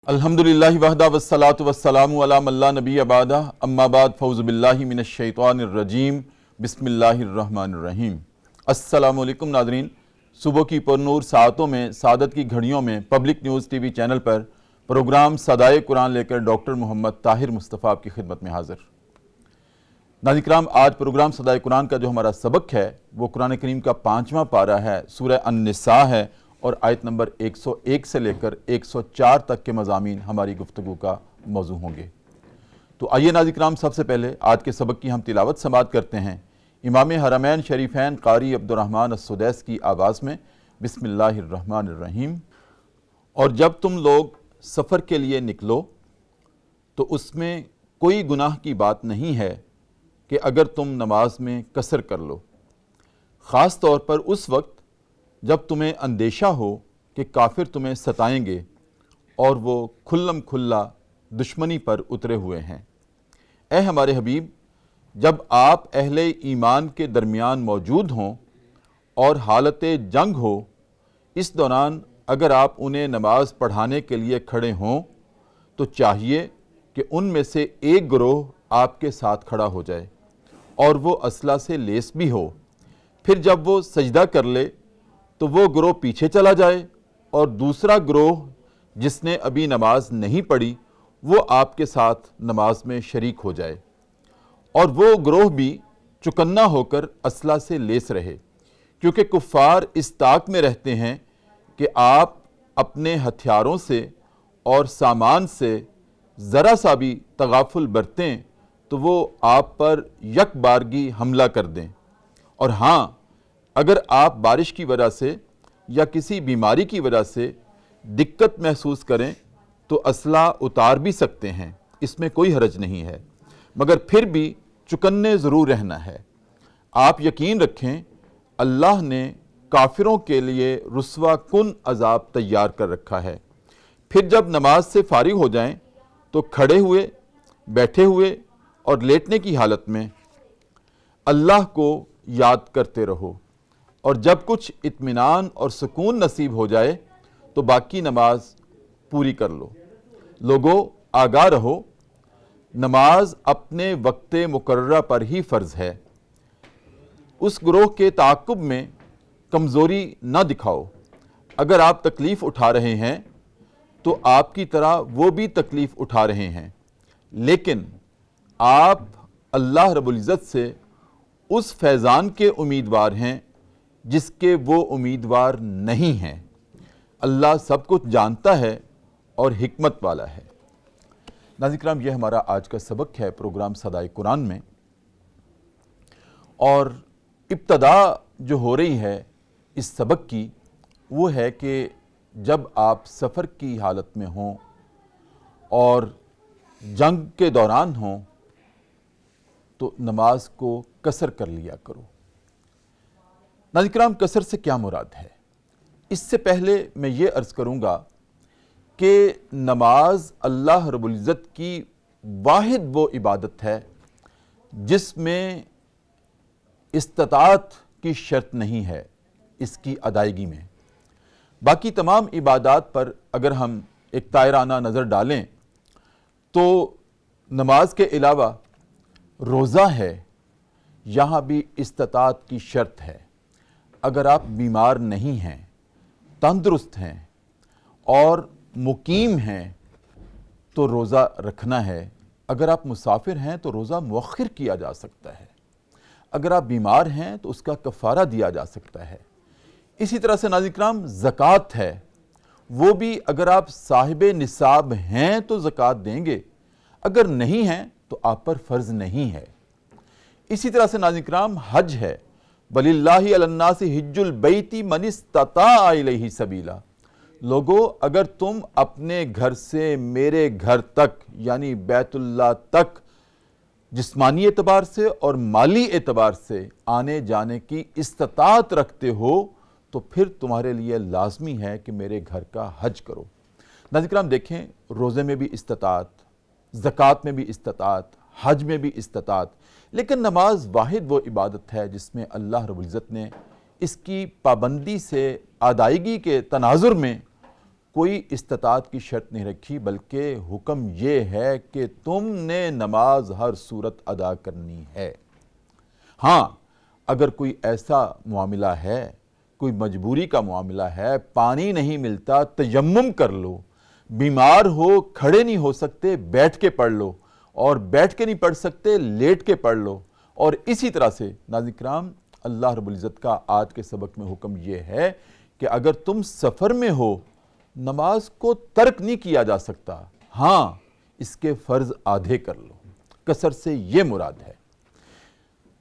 الحمدللہ وحدہ والصلاة والسلام علی من لا نبی بعدہ اما بعد فاعوذ باللہ من الشیطان الرجیم بسم اللہ الرحمن الرحیم۔ السلام علیکم ناظرین، صبح کی پرنور ساعتوں میں سعادت کی گھڑیوں میں پبلک نیوز ٹی وی چینل پر پروگرام صدائے قرآن لے کر ڈاکٹر محمد طاہر مصطفیٰ آپ کی خدمت میں حاضر۔ ناظرین کرام، آج پروگرام صدائے قرآن کا جو ہمارا سبق ہے وہ قرآن کریم کا 5واں پارہ ہے، سورہ النساء ہے، اور آیت نمبر 101 سے لے کر 104 تک کے مضامین ہماری گفتگو کا موضوع ہوں گے۔ تو آئیے ناظرین کرام، سب سے پہلے آج کے سبق کی ہم تلاوت سماعت کرتے ہیں امام حرمین شریفین قاری عبدالرحمن السدیس کی آواز میں۔ بسم اللہ الرحمن الرحیم۔ اور جب تم لوگ سفر کے لیے نکلو تو اس میں کوئی گناہ کی بات نہیں ہے کہ اگر تم نماز میں قصر کر لو، خاص طور پر اس وقت جب تمہیں اندیشہ ہو کہ کافر تمہیں ستائیں گے اور وہ کھلم کھلا دشمنی پر اترے ہوئے ہیں۔ اے ہمارے حبیب، جب آپ اہل ایمان کے درمیان موجود ہوں اور حالت جنگ ہو، اس دوران اگر آپ انہیں نماز پڑھانے کے لیے کھڑے ہوں تو چاہیے کہ ان میں سے ایک گروہ آپ کے ساتھ کھڑا ہو جائے اور وہ اسلحہ سے لیس بھی ہو۔ پھر جب وہ سجدہ کر لے تو وہ گروہ پیچھے چلا جائے اور دوسرا گروہ جس نے ابھی نماز نہیں پڑھی وہ آپ کے ساتھ نماز میں شریک ہو جائے، اور وہ گروہ بھی چکنا ہو کر اسلحہ سے لیس رہے، کیونکہ کفار اس طاق میں رہتے ہیں کہ آپ اپنے ہتھیاروں سے اور سامان سے ذرا سا بھی تغافل برتیں تو وہ آپ پر یک بارگی حملہ کر دیں۔ اور ہاں، اگر آپ بارش کی وجہ سے یا کسی بیماری کی وجہ سے دقت محسوس کریں تو اسلحہ اتار بھی سکتے ہیں، اس میں کوئی حرج نہیں ہے، مگر پھر بھی چکنے ضرور رہنا ہے۔ آپ یقین رکھیں، اللہ نے کافروں کے لیے رسوا کن عذاب تیار کر رکھا ہے۔ پھر جب نماز سے فارغ ہو جائیں تو کھڑے ہوئے، بیٹھے ہوئے اور لیٹنے کی حالت میں اللہ کو یاد کرتے رہو، اور جب کچھ اطمینان اور سکون نصیب ہو جائے تو باقی نماز پوری کر لو۔ لوگو، آگاہ رہو، نماز اپنے وقت مقررہ پر ہی فرض ہے۔ اس گروہ کے تعاقب میں کمزوری نہ دکھاؤ۔ اگر آپ تکلیف اٹھا رہے ہیں تو آپ کی طرح وہ بھی تکلیف اٹھا رہے ہیں، لیکن آپ اللہ رب العزت سے اس فیضان کے امیدوار ہیں جس کے وہ امیدوار نہیں ہیں۔ اللہ سب کچھ جانتا ہے اور حکمت والا ہے۔ ناظرین کرام، یہ ہمارا آج کا سبق ہے پروگرام صدائے قرآن میں، اور ابتدا جو ہو رہی ہے اس سبق کی وہ ہے کہ جب آپ سفر کی حالت میں ہوں اور جنگ کے دوران ہوں تو نماز کو قصر کر لیا کرو۔ ناظرین کرام، قصر سے کیا مراد ہے؟ اس سے پہلے میں یہ عرض کروں گا کہ نماز اللہ رب العزت کی واحد وہ عبادت ہے جس میں استطاعت کی شرط نہیں ہے اس کی ادائیگی میں۔ باقی تمام عبادات پر اگر ہم ایک طائرانہ نظر ڈالیں تو نماز کے علاوہ روزہ ہے، یہاں بھی استطاعت کی شرط ہے۔ اگر آپ بیمار نہیں ہیں، تندرست ہیں اور مقیم ہیں تو روزہ رکھنا ہے۔ اگر آپ مسافر ہیں تو روزہ مؤخر کیا جا سکتا ہے۔ اگر آپ بیمار ہیں تو اس کا کفارہ دیا جا سکتا ہے۔ اسی طرح سے ناظرین کرام، زکوٰۃ ہے، وہ بھی اگر آپ صاحب نصاب ہیں تو زکوٰۃ دیں گے، اگر نہیں ہیں تو آپ پر فرض نہیں ہے۔ اسی طرح سے ناظرین کرام، حج ہے، وَلِلَّهِ عَلَى النَّاسِ حِجُّ الْبَيْتِ مَنِ اسْتَطَاعَ إِلَيْهِ سَبِيلًا۔ لوگو، اگر تم اپنے گھر سے میرے گھر تک یعنی بیت اللہ تک جسمانی اعتبار سے اور مالی اعتبار سے آنے جانے کی استطاعت رکھتے ہو تو پھر تمہارے لیے لازمی ہے کہ میرے گھر کا حج کرو۔ ناظرین کرام دیکھیں، روزے میں بھی استطاعت، زکوٰۃ میں بھی استطاعت، حج میں بھی استطاعت، لیکن نماز واحد وہ عبادت ہے جس میں اللہ رب العزت نے اس کی پابندی سے ادائیگی کے تناظر میں کوئی استطاعت کی شرط نہیں رکھی، بلکہ حکم یہ ہے کہ تم نے نماز ہر صورت ادا کرنی ہے۔ ہاں، اگر کوئی ایسا معاملہ ہے، کوئی مجبوری کا معاملہ ہے، پانی نہیں ملتا تیمم کر لو، بیمار ہو کھڑے نہیں ہو سکتے بیٹھ کے پڑھ لو، اور بیٹھ کے نہیں پڑھ سکتے لیٹ کے پڑھ لو۔ اور اسی طرح سے ناظرین کرام، اللہ رب العزت کا آج کے سبق میں حکم یہ ہے کہ اگر تم سفر میں ہو، نماز کو ترک نہیں کیا جا سکتا، ہاں اس کے فرض آدھے کر لو۔ قصر سے یہ مراد ہے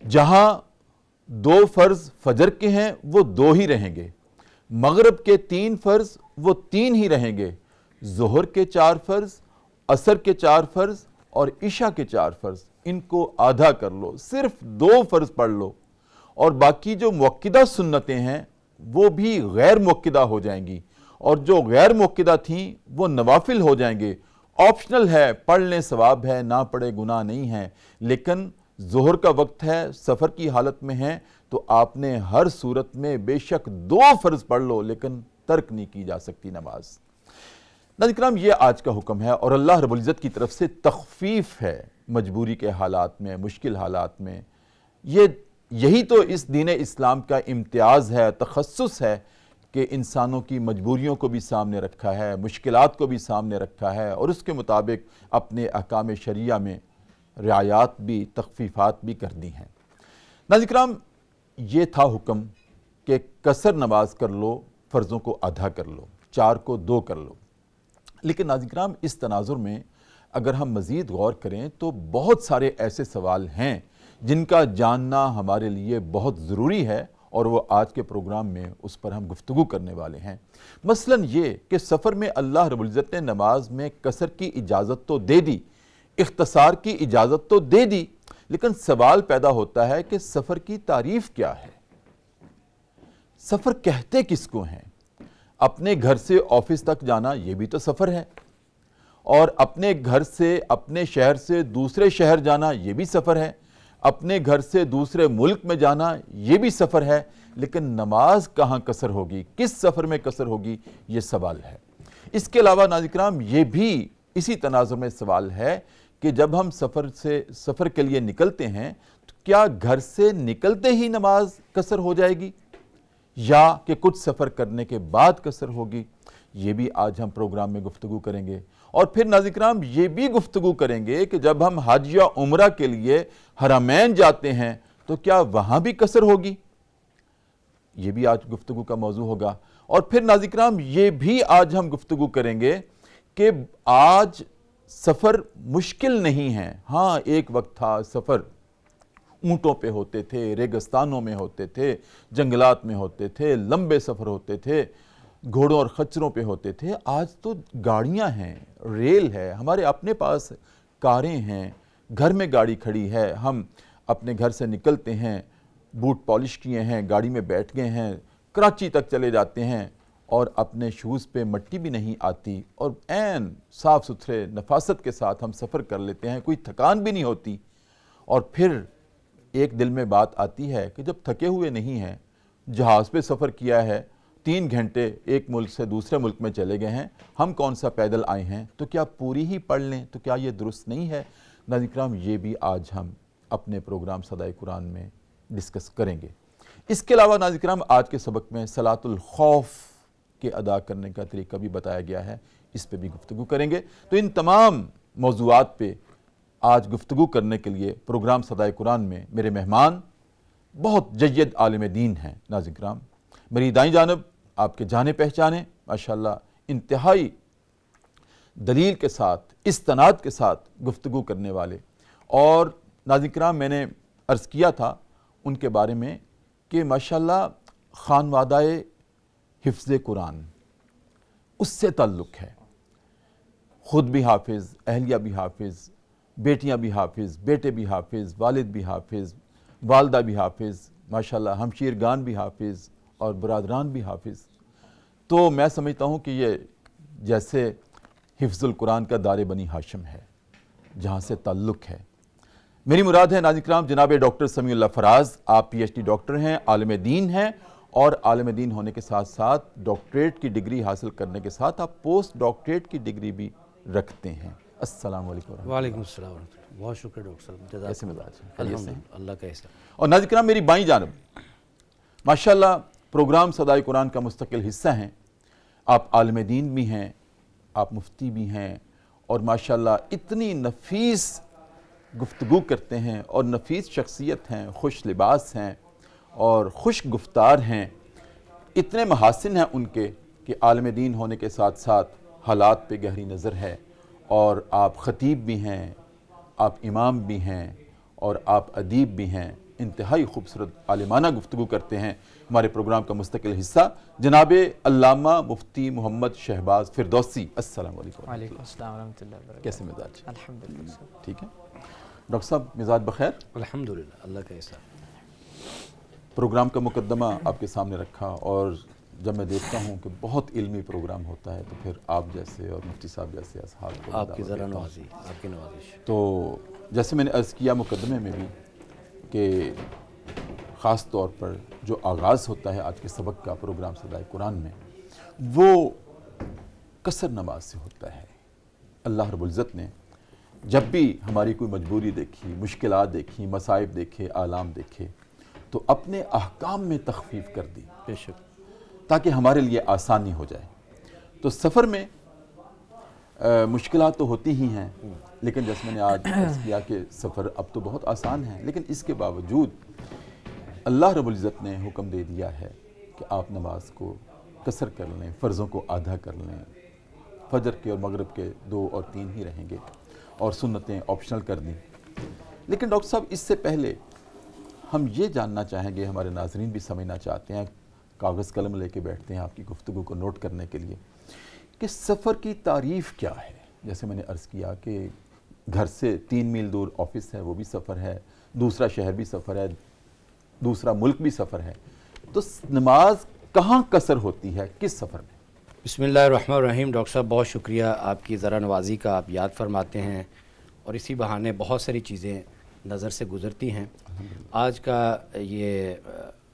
جہاں 2 فرض فجر کے ہیں وہ 2 ہی رہیں گے، مغرب کے 3 فرض وہ 3 ہی رہیں گے، ظہر کے 4 فرض، عصر کے 4 فرض اور عشاء کے 4 فرض، ان کو آدھا کر لو، صرف 2 فرض پڑھ لو، اور باقی جو مؤکدہ سنتیں ہیں وہ بھی غیر مؤکدہ ہو جائیں گی، اور جو غیر مؤکدہ تھیں وہ نوافل ہو جائیں گے۔ آپشنل ہے، پڑھ لیں ثواب ہے، نہ پڑھے گناہ نہیں ہے، لیکن ظہر کا وقت ہے، سفر کی حالت میں ہیں، تو آپ نے ہر صورت میں بے شک 2 فرض پڑھ لو، لیکن ترک نہیں کی جا سکتی نماز۔ ناظرین کرام، یہ آج کا حکم ہے، اور اللہ رب العزت کی طرف سے تخفیف ہے مجبوری کے حالات میں، مشکل حالات میں۔ یہی تو اس دین اسلام کا امتیاز ہے، تخصص ہے، کہ انسانوں کی مجبوریوں کو بھی سامنے رکھا ہے، مشکلات کو بھی سامنے رکھا ہے، اور اس کے مطابق اپنے احکام شریعہ میں رعایات بھی، تخفیفات بھی کر دی ہیں۔ ناظرین کرام، یہ تھا حکم کہ قصر نماز کر لو، فرضوں کو آدھا کر لو، 4 کو 2 کر لو۔ لیکن ناظرین کرام، اس تناظر میں اگر ہم مزید غور کریں تو بہت سارے ایسے سوال ہیں جن کا جاننا ہمارے لیے بہت ضروری ہے، اور وہ آج کے پروگرام میں اس پر ہم گفتگو کرنے والے ہیں۔ مثلاً یہ کہ سفر میں اللہ رب العزت نے نماز میں قصر کی اجازت تو دے دی، اختصار کی اجازت تو دے دی، لیکن سوال پیدا ہوتا ہے کہ سفر کی تعریف کیا ہے؟ سفر کہتے کس کو ہیں؟ اپنے گھر سے آفس تک جانا یہ بھی تو سفر ہے، اور اپنے گھر سے، اپنے شہر سے دوسرے شہر جانا یہ بھی سفر ہے، اپنے گھر سے دوسرے ملک میں جانا یہ بھی سفر ہے، لیکن نماز کہاں قصر ہوگی، کس سفر میں قصر ہوگی، یہ سوال ہے۔ اس کے علاوہ ناظرین کرام، یہ بھی اسی تناظر میں سوال ہے کہ جب ہم سفر کے لیے نکلتے ہیں تو کیا گھر سے نکلتے ہی نماز قصر ہو جائے گی، یا کہ کچھ سفر کرنے کے بعد قصر ہوگی؟ یہ بھی آج ہم پروگرام میں گفتگو کریں گے۔ اور پھر ناظرین کرام، یہ بھی گفتگو کریں گے کہ جب ہم حج یا عمرہ کے لیے حرمین جاتے ہیں تو کیا وہاں بھی قصر ہوگی؟ یہ بھی آج گفتگو کا موضوع ہوگا۔ اور پھر ناظرین کرام، یہ بھی آج ہم گفتگو کریں گے کہ آج سفر مشکل نہیں ہے۔ ہاں، ایک وقت تھا سفر اونٹوں پہ ہوتے تھے، ریگستانوں میں ہوتے تھے، جنگلات میں ہوتے تھے، لمبے سفر ہوتے تھے، گھوڑوں اور خچروں پہ ہوتے تھے۔ آج تو گاڑیاں ہیں، ریل ہے، ہمارے اپنے پاس کاریں ہیں، گھر میں گاڑی کھڑی ہے، ہم اپنے گھر سے نکلتے ہیں، بوٹ پالش کیے ہیں، گاڑی میں بیٹھ گئے ہیں، کراچی تک چلے جاتے ہیں، اور اپنے شوز پہ مٹی بھی نہیں آتی، اور عین صاف ستھرے نفاست کے ساتھ ہم سفر کر لیتے ہیں، کوئی تھکان بھی نہیں ہوتی۔ اور پھر ایک دل میں بات آتی ہے کہ جب تھکے ہوئے نہیں ہیں، جہاز پہ سفر کیا ہے، 3 گھنٹے ایک ملک سے دوسرے ملک میں چلے گئے ہیں، ہم کون سا پیدل آئے ہیں، تو کیا پوری ہی پڑھ لیں؟ تو کیا یہ درست نہیں ہے؟ ناظرین کرام، یہ بھی آج ہم اپنے پروگرام صدائے قرآن میں ڈسکس کریں گے۔ اس کے علاوہ ناظرین کرام، آج کے سبق میں صلاۃ الخوف کے ادا کرنے کا طریقہ بھی بتایا گیا ہے، اس پہ بھی گفتگو کریں گے۔ تو ان تمام موضوعات پہ آج گفتگو کرنے کے لیے پروگرام صدائے قرآن میں میرے مہمان بہت جید عالم دین ہیں۔ ناظرین کرام، میری دائیں جانب آپ کے جانے پہچانے ماشاءاللہ انتہائی دلیل کے ساتھ، استناد کے ساتھ گفتگو کرنے والے، اور ناظرین کرام، میں نے عرض کیا تھا ان کے بارے میں کہ ماشاءاللہ خانوادہ حفظ قرآن اس سے تعلق ہے، خود بھی حافظ، اہلیہ بھی حافظ، بیٹیاں بھی حافظ، بیٹے بھی حافظ، والد بھی حافظ، والدہ بھی حافظ، ماشاءاللہ ہمشیرگان بھی حافظ اور برادران بھی حافظ۔ تو میں سمجھتا ہوں کہ یہ جیسے حفظ القرآن کا دار بنی ہاشم ہے، جہاں سے تعلق ہے۔ میری مراد ہے ناظرین کرام جناب ڈاکٹر سمیع اللہ فراز، آپ پی ایچ ڈی ڈاکٹر ہیں، عالم دین ہیں، اور عالم دین ہونے کے ساتھ ساتھ ڈاکٹریٹ کی ڈگری حاصل کرنے کے ساتھ آپ پوسٹ ڈاکٹریٹ کی ڈگری بھی رکھتے ہیں۔ السلام علیکم۔ وعلیکم السلام ورحمۃ اللہ۔ بہت شکریہ ڈاکٹر صاحب، کیسے مزاج ہیں؟ الحمدللہ، اللہ کا احسان۔ اور ناظرین کرام، میری بائیں جانب ماشاءاللہ پروگرام صدائے قرآن کا مستقل حصہ ہیں، آپ عالم دین بھی ہیں، آپ مفتی بھی ہیں، اور ماشاءاللہ اتنی نفیس گفتگو کرتے ہیں اور نفیس شخصیت ہیں، خوش لباس ہیں اور خوش گفتار ہیں، اتنے محاسن ہیں ان کے کہ عالم دین ہونے کے ساتھ ساتھ حالات پہ گہری نظر ہے، اور آپ خطیب بھی ہیں، آپ امام بھی ہیں، اور آپ ادیب بھی ہیں، انتہائی خوبصورت عالمانہ گفتگو کرتے ہیں۔ ہمارے پروگرام کا مستقل حصہ جناب علامہ مفتی محمد شہباز فردوسی، السلام علیکم۔ وعلیکم السلام ورحمۃ اللہ وبرکاتہ۔ کیسے مزاج؟ الحمدللہ۔ ٹھیک ہے ڈاکٹر صاحب، مزاج بخیر؟ الحمدللہ، اللہ کا احسان۔ پروگرام کا مقدمہ آپ کے سامنے رکھا، اور جب میں دیکھتا ہوں کہ بہت علمی پروگرام ہوتا ہے تو پھر آپ جیسے اور مفتی صاحب جیسے اصحاب کو آپ کی دعوت ذرا دیتا ہوں۔ نوازی، آپ کی نوازش۔ تو جیسے میں نے عرض کیا مقدمے میں بھی کہ خاص طور پر جو آغاز ہوتا ہے آج کے سبق کا پروگرام صدائے قرآن میں، وہ قصر نماز سے ہوتا ہے۔ اللہ رب العزت نے جب بھی ہماری کوئی مجبوری دیکھی، مشکلات دیکھی، مصائب دیکھے، آلام دیکھے، تو اپنے احکام میں تخفیف کر دی بے شک، تاکہ ہمارے لیے آسانی ہو جائے۔ تو سفر میں مشکلات تو ہوتی ہی ہیں، لیکن جیسے میں نے آج عرض کیا کہ سفر اب تو بہت آسان ہے، لیکن اس کے باوجود اللہ رب العزت نے حکم دے دیا ہے کہ آپ نماز کو قصر کر لیں، فرضوں کو آدھا کر لیں، فجر کے اور مغرب کے 2 اور 3 ہی رہیں گے، اور سنتیں آپشنل کر دیں۔ لیکن ڈاکٹر صاحب، اس سے پہلے ہم یہ جاننا چاہیں گے، ہمارے ناظرین بھی سمجھنا چاہتے ہیں، کاغذ قلم لے کے بیٹھتے ہیں آپ کی گفتگو کو نوٹ کرنے کے لیے، کہ سفر کی تعریف کیا ہے۔ جیسے میں نے عرض کیا کہ گھر سے 3 میل دور آفس ہے، وہ بھی سفر ہے، دوسرا شہر بھی سفر ہے، دوسرا ملک بھی سفر ہے، تو نماز کہاں قصر ہوتی ہے، کس سفر میں؟ بسم اللہ الرحمن الرحیم۔ ڈاکٹر صاحب بہت شکریہ، آپ کی ذرا نوازی کا آپ یاد فرماتے ہیں، اور اسی بہانے بہت ساری چیزیں نظر سے گزرتی ہیں۔ آج کا یہ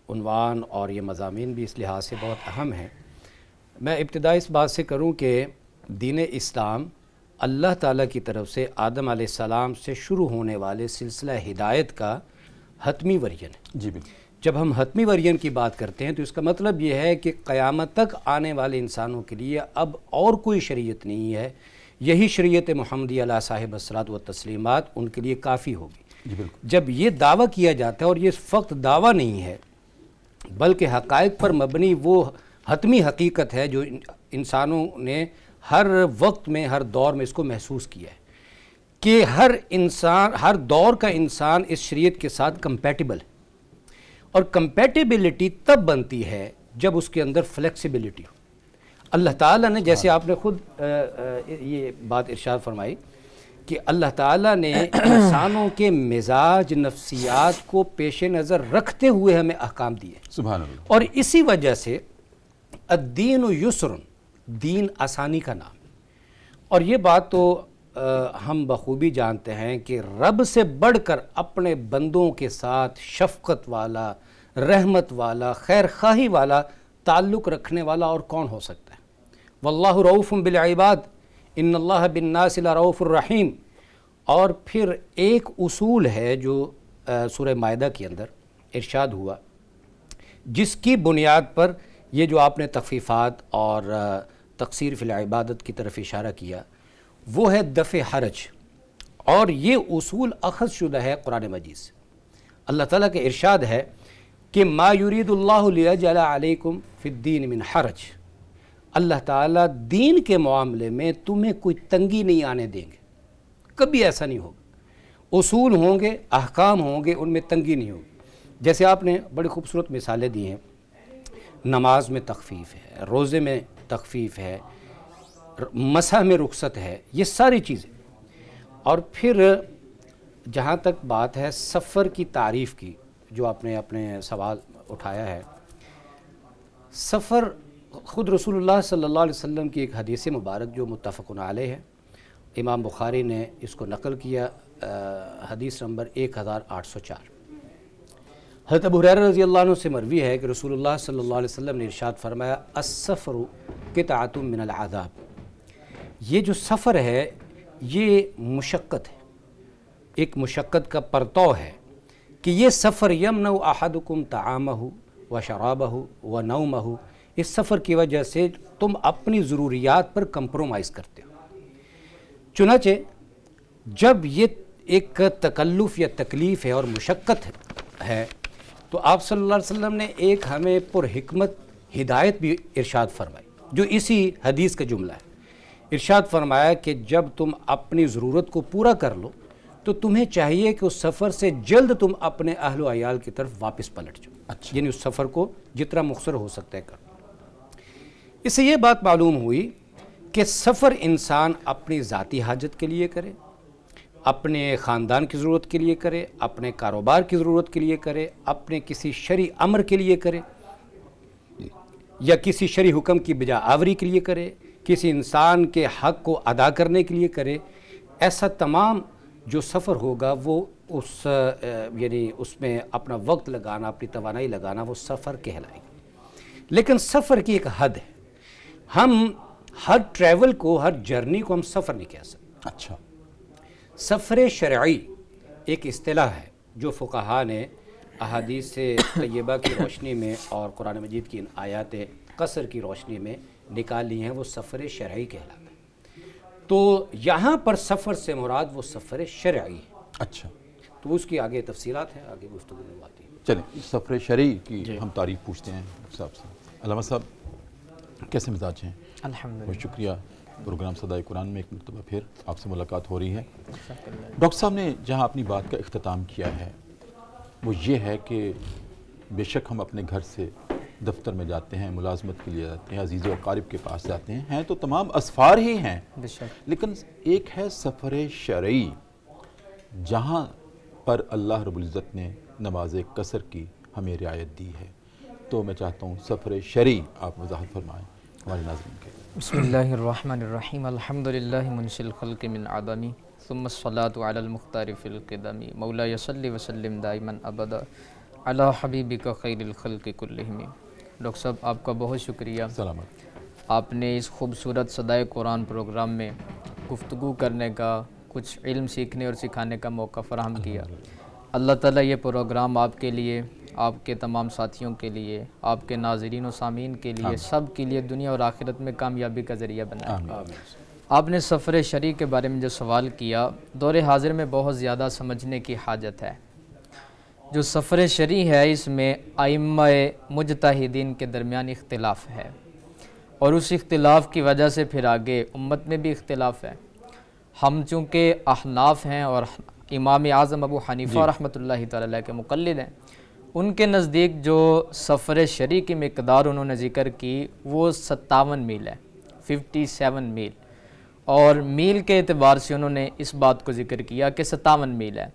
عنوان اور یہ مضامین بھی اس لحاظ سے بہت اہم ہیں۔ میں ابتدا اس بات سے کروں کہ دین اسلام اللہ تعالیٰ کی طرف سے آدم علیہ السلام سے شروع ہونے والے سلسلہ ہدایت کا حتمی ورژن ہے۔ جی بالکل۔ جب ہم حتمی ورژن کی بات کرتے ہیں تو اس کا مطلب یہ ہے کہ قیامت تک آنے والے انسانوں کے لیے اب اور کوئی شریعت نہیں ہے، یہی شریعت محمدی علیہ صاحب الصلاۃ والتسلیمات ان کے لیے کافی ہوگی۔ جی بالکل۔ جب یہ دعویٰ کیا جاتا ہے، اور یہ فقط دعویٰ نہیں ہے بلکہ حقائق پر مبنی وہ حتمی حقیقت ہے جو انسانوں نے ہر وقت میں، ہر دور میں اس کو محسوس کیا ہے کہ ہر انسان، ہر دور کا انسان اس شریعت کے ساتھ کمپیٹیبل ہے، اور کمپیٹیبلٹی تب بنتی ہے جب اس کے اندر فلیکسیبلٹی ہو۔ اللہ تعالیٰ نے، جیسے آپ نے خود یہ بات ارشاد فرمائی کہ اللہ تعالیٰ نے انسانوں کے مزاج، نفسیات کو پیش نظر رکھتے ہوئے ہمیں احکام دیے، سبحان اللہ۔ اور اسی وجہ سے الدین یسر، دین آسانی کا نام ہے۔ اور یہ بات تو ہم بخوبی جانتے ہیں کہ رب سے بڑھ کر اپنے بندوں کے ساتھ شفقت والا، رحمت والا، خیر خواہی والا تعلق رکھنے والا اور کون ہو سکتا ہے۔ واللہ رؤوف بالعباد ان اللہ بالناس لرؤوف الرحیم۔ اور پھر ایک اصول ہے جو سورہ مائدہ کے اندر ارشاد ہوا، جس کی بنیاد پر یہ جو آپ نے تخفیفات اور تقصیر فی العبادت کی طرف اشارہ کیا، وہ ہے دفع حرج، اور یہ اصول اخذ شدہ ہے قرآن مجید سے۔ اللہ تعالیٰ کا ارشاد ہے کہ ما یرید اللہ لیجعل علیکم فی الدین من حرج۔ اللہ تعالیٰ دین کے معاملے میں تمہیں کوئی تنگی نہیں آنے دیں گے، کبھی ایسا نہیں ہوگا۔ اصول ہوں گے، احکام ہوں گے، ان میں تنگی نہیں ہوگی۔ جیسے آپ نے بڑی خوبصورت مثالیں دی ہیں، نماز میں تخفیف ہے، روزے میں تخفیف ہے، مسح میں رخصت ہے، یہ ساری چیزیں۔ اور پھر جہاں تک بات ہے سفر کی تعریف کی، جو آپ نے اپنے سوال اٹھایا ہے، سفر خود رسول اللہ صلی اللہ علیہ وسلم کی ایک حدیث مبارک جو متفق علیہ ہے، امام بخاری نے اس کو نقل کیا، حدیث نمبر 1804۔ حضرت ابو ہریرہ رضی اللہ عنہ سے مروی ہے کہ رسول اللہ صلی اللہ علیہ وسلم نے ارشاد فرمایا السفر قطعۃ من العذاب، یہ جو سفر ہے یہ مشقت ہے، ایک مشقت کا پرتو ہے کہ یہ سفر یمنع احدکم طعامہ و شرابہ و نومہ، اس سفر کی وجہ سے تم اپنی ضروریات پر کمپرومائز کرتے ہو۔ چنانچہ جب یہ ایک تکلف یا تکلیف ہے اور مشقت ہے تو آپ صلی اللہ علیہ وسلم نے ایک ہمیں پر حکمت ہدایت بھی ارشاد فرمائی، جو اسی حدیث کا جملہ ہے۔ ارشاد فرمایا کہ جب تم اپنی ضرورت کو پورا کر لو تو تمہیں چاہیے کہ اس سفر سے جلد تم اپنے اہل و عیال کی طرف واپس پلٹ جاؤ، یعنی اس سفر کو جتنا مختصر ہو سکتا ہے کرو۔ اس سے یہ بات معلوم ہوئی کہ سفر انسان اپنی ذاتی حاجت کے لیے کرے، اپنے خاندان کی ضرورت کے لیے کرے، اپنے کاروبار کی ضرورت کے لیے کرے، اپنے کسی شرعی امر کے لیے کرے، یا کسی شرعی حکم کی بجا آوری کے لیے کرے، کسی انسان کے حق کو ادا کرنے کے لیے کرے، ایسا تمام جو سفر ہوگا وہ یعنی اس میں اپنا وقت لگانا، اپنی توانائی لگانا، وہ سفر کہلائے گا۔ لیکن سفر کی ایک حد ہے، ہم ہر ٹریول کو، ہر جرنی کو ہم سفر نہیں کہہ سکتے۔ اچھا، سفر شرعی ایک اصطلاح ہے جو فقہا نے احادیث طیبہ کی روشنی میں اور قرآن مجید کی ان آیات قصر کی روشنی میں نکال لی ہیں، وہ سفر شرعی کہلاتا ہے۔ تو یہاں پر سفر سے مراد وہ سفر شرعی ہے۔ اچھا، تو اس کی آگے تفصیلات ہیں، آگے گفتگو میں آتی ہیں۔ چلیں سفر شرعی کی ہم تعریف پوچھتے ہیں صاحب سے۔ علامہ صاحب کیسے مزاج ہیں؟ الحمدللہ، بہت شکریہ، پروگرام صدائے قرآن میں ایک مرتبہ پھر آپ سے ملاقات ہو رہی ہے۔ ڈاکٹر صاحب نے جہاں اپنی بات کا اختتام کیا ہے وہ یہ ہے کہ بے شک ہم اپنے گھر سے دفتر میں جاتے ہیں، ملازمت کے لیے جاتے ہیں، عزیز و اقارب کے پاس جاتے ہیں تو تمام اسفار ہی ہیں، بے شک، لیکن ایک ہے سفر شرعی جہاں پر اللہ رب العزت نے نماز قصر کی ہمیں رعایت دی ہے۔ تو میں چاہتا ہوں سفر شرعی آپ وضاحت فرمائیں ہمارے ناظرین کے۔ بسم اللہ الرحمن الرحیم، الحمدللہ منشی الخلق من عدمی ثم الصلاة علی المختار فی القدم مولا صلی وسلم دائما ابدا علی حبیبک خیر الخلق کلہم۔ ڈاکٹر صاحب آپ کا بہت شکریہ، سلامت۔ آپ نے اس خوبصورت صدائے قرآن پروگرام میں گفتگو کرنے کا، کچھ علم سیکھنے اور سکھانے کا موقع فراہم کیا۔ اللہ تعالیٰ یہ پروگرام آپ کے لیے، آپ کے تمام ساتھیوں کے لیے، آپ کے ناظرین و سامعین کے لیے، سب کے لیے دنیا اور آخرت میں کامیابی کا ذریعہ بنائے۔ آپ نے سفر شرعی کے بارے میں جو سوال کیا، دور حاضر میں بہت زیادہ سمجھنے کی حاجت ہے۔ جو سفر شرعی ہے اس میں ائمہ مجتہدین کے درمیان اختلاف ہے، اور اس اختلاف کی وجہ سے پھر آگے امت میں بھی اختلاف ہے۔ ہم چونکہ احناف ہیں اور امام اعظم ابو حنیفہ رحمۃ اللہ تعالی علیہ کے مقلد ہیں، ان کے نزدیک جو سفر شرعی کی مقدار انہوں نے ذکر کی وہ 57 میل ہے، 57 میل، اور میل کے اعتبار سے انہوں نے اس بات کو ذکر کیا کہ 57 میل ہے،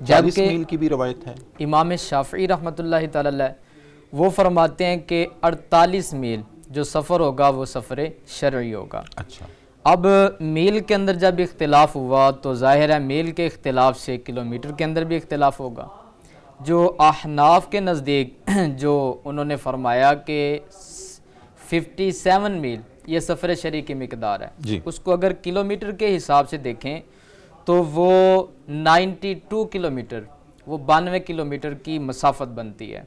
40 میل کی بھی روایت ہے۔ امام شافعی رحمۃ اللہ تعالی علیہ وہ فرماتے ہیں کہ 48 میل جو سفر ہوگا وہ سفر شرعی ہوگا۔ اچھا، اب میل کے اندر جب اختلاف ہوا تو ظاہر ہے میل کے اختلاف سے کلومیٹر کے اندر بھی اختلاف ہوگا۔ جو احناف کے نزدیک جو انہوں نے فرمایا کہ 57 میل یہ سفر شرعی کی مقدار ہے، جی، اس کو اگر کلومیٹر کے حساب سے دیکھیں تو وہ 92 کلومیٹر، وہ 92 کلومیٹر کی مسافت بنتی ہے۔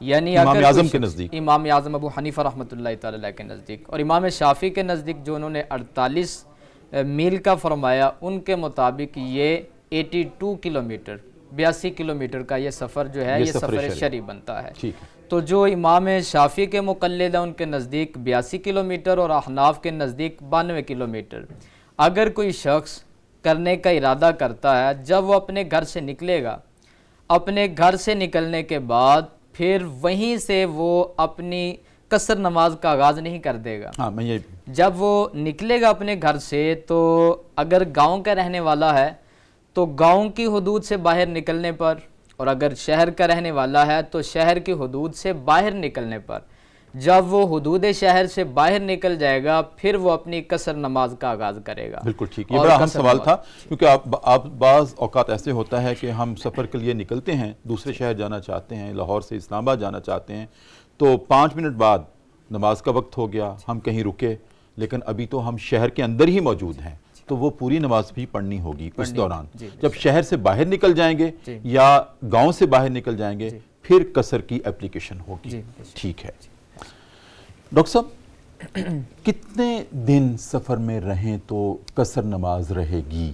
یعنی امام اگر اعظم کے نزدیک، امام اعظم ابو حنیفہ رحمۃ اللہ تعالی علیہ کے نزدیک، اور امام شافعی کے نزدیک جو انہوں نے 48 میل کا فرمایا، ان کے مطابق یہ 82 کلومیٹر، 82 کلومیٹر کا یہ سفر جو ہے یہ سفر شرعی بنتا ہے۔ ٹھیک ہے، تو جو امام شافعی کے مقلد ہیں ان کے نزدیک 82 کلومیٹر اور احناف کے نزدیک 92 کلومیٹر۔ اگر کوئی شخص کرنے کا ارادہ کرتا ہے، جب وہ اپنے گھر سے نکلے گا، اپنے گھر سے نکلنے کے بعد پھر وہیں سے وہ اپنی قصر نماز کا آغاز نہیں کر دے گا۔ ہاں، میں یہ جب وہ نکلے گا اپنے گھر سے تو اگر گاؤں کا رہنے والا ہے تو گاؤں کی حدود سے باہر نکلنے پر، اور اگر شہر کا رہنے والا ہے تو شہر کی حدود سے باہر نکلنے پر جب وہ حدود شہر سے باہر نکل جائے گا پھر وہ اپنی قصر نماز کا آغاز کرے گا. بالکل ٹھیک. یہ بڑا اہم سوال تھا کیونکہ آپ بعض اوقات ایسے ہوتا ہے کہ ہم سفر کے لیے نکلتے ہیں, دوسرے شہر جانا چاہتے ہیں, لاہور سے اسلام آباد جانا چاہتے ہیں, تو 5 منٹ بعد نماز کا وقت ہو گیا, ہم کہیں رکے لیکن ابھی تو ہم شہر کے اندر ہی موجود ہیں, تو وہ پوری نماز بھی پڑھنی ہوگی اس دوران. جب شہر سے باہر نکل جائیں گے یا گاؤں سے باہر نکل جائیں گے پھر قصر کی اپلیکیشن ہوگی. ٹھیک ہے ڈاکٹر صاحب, کتنے دن سفر میں رہیں تو قصر نماز رہے گی؟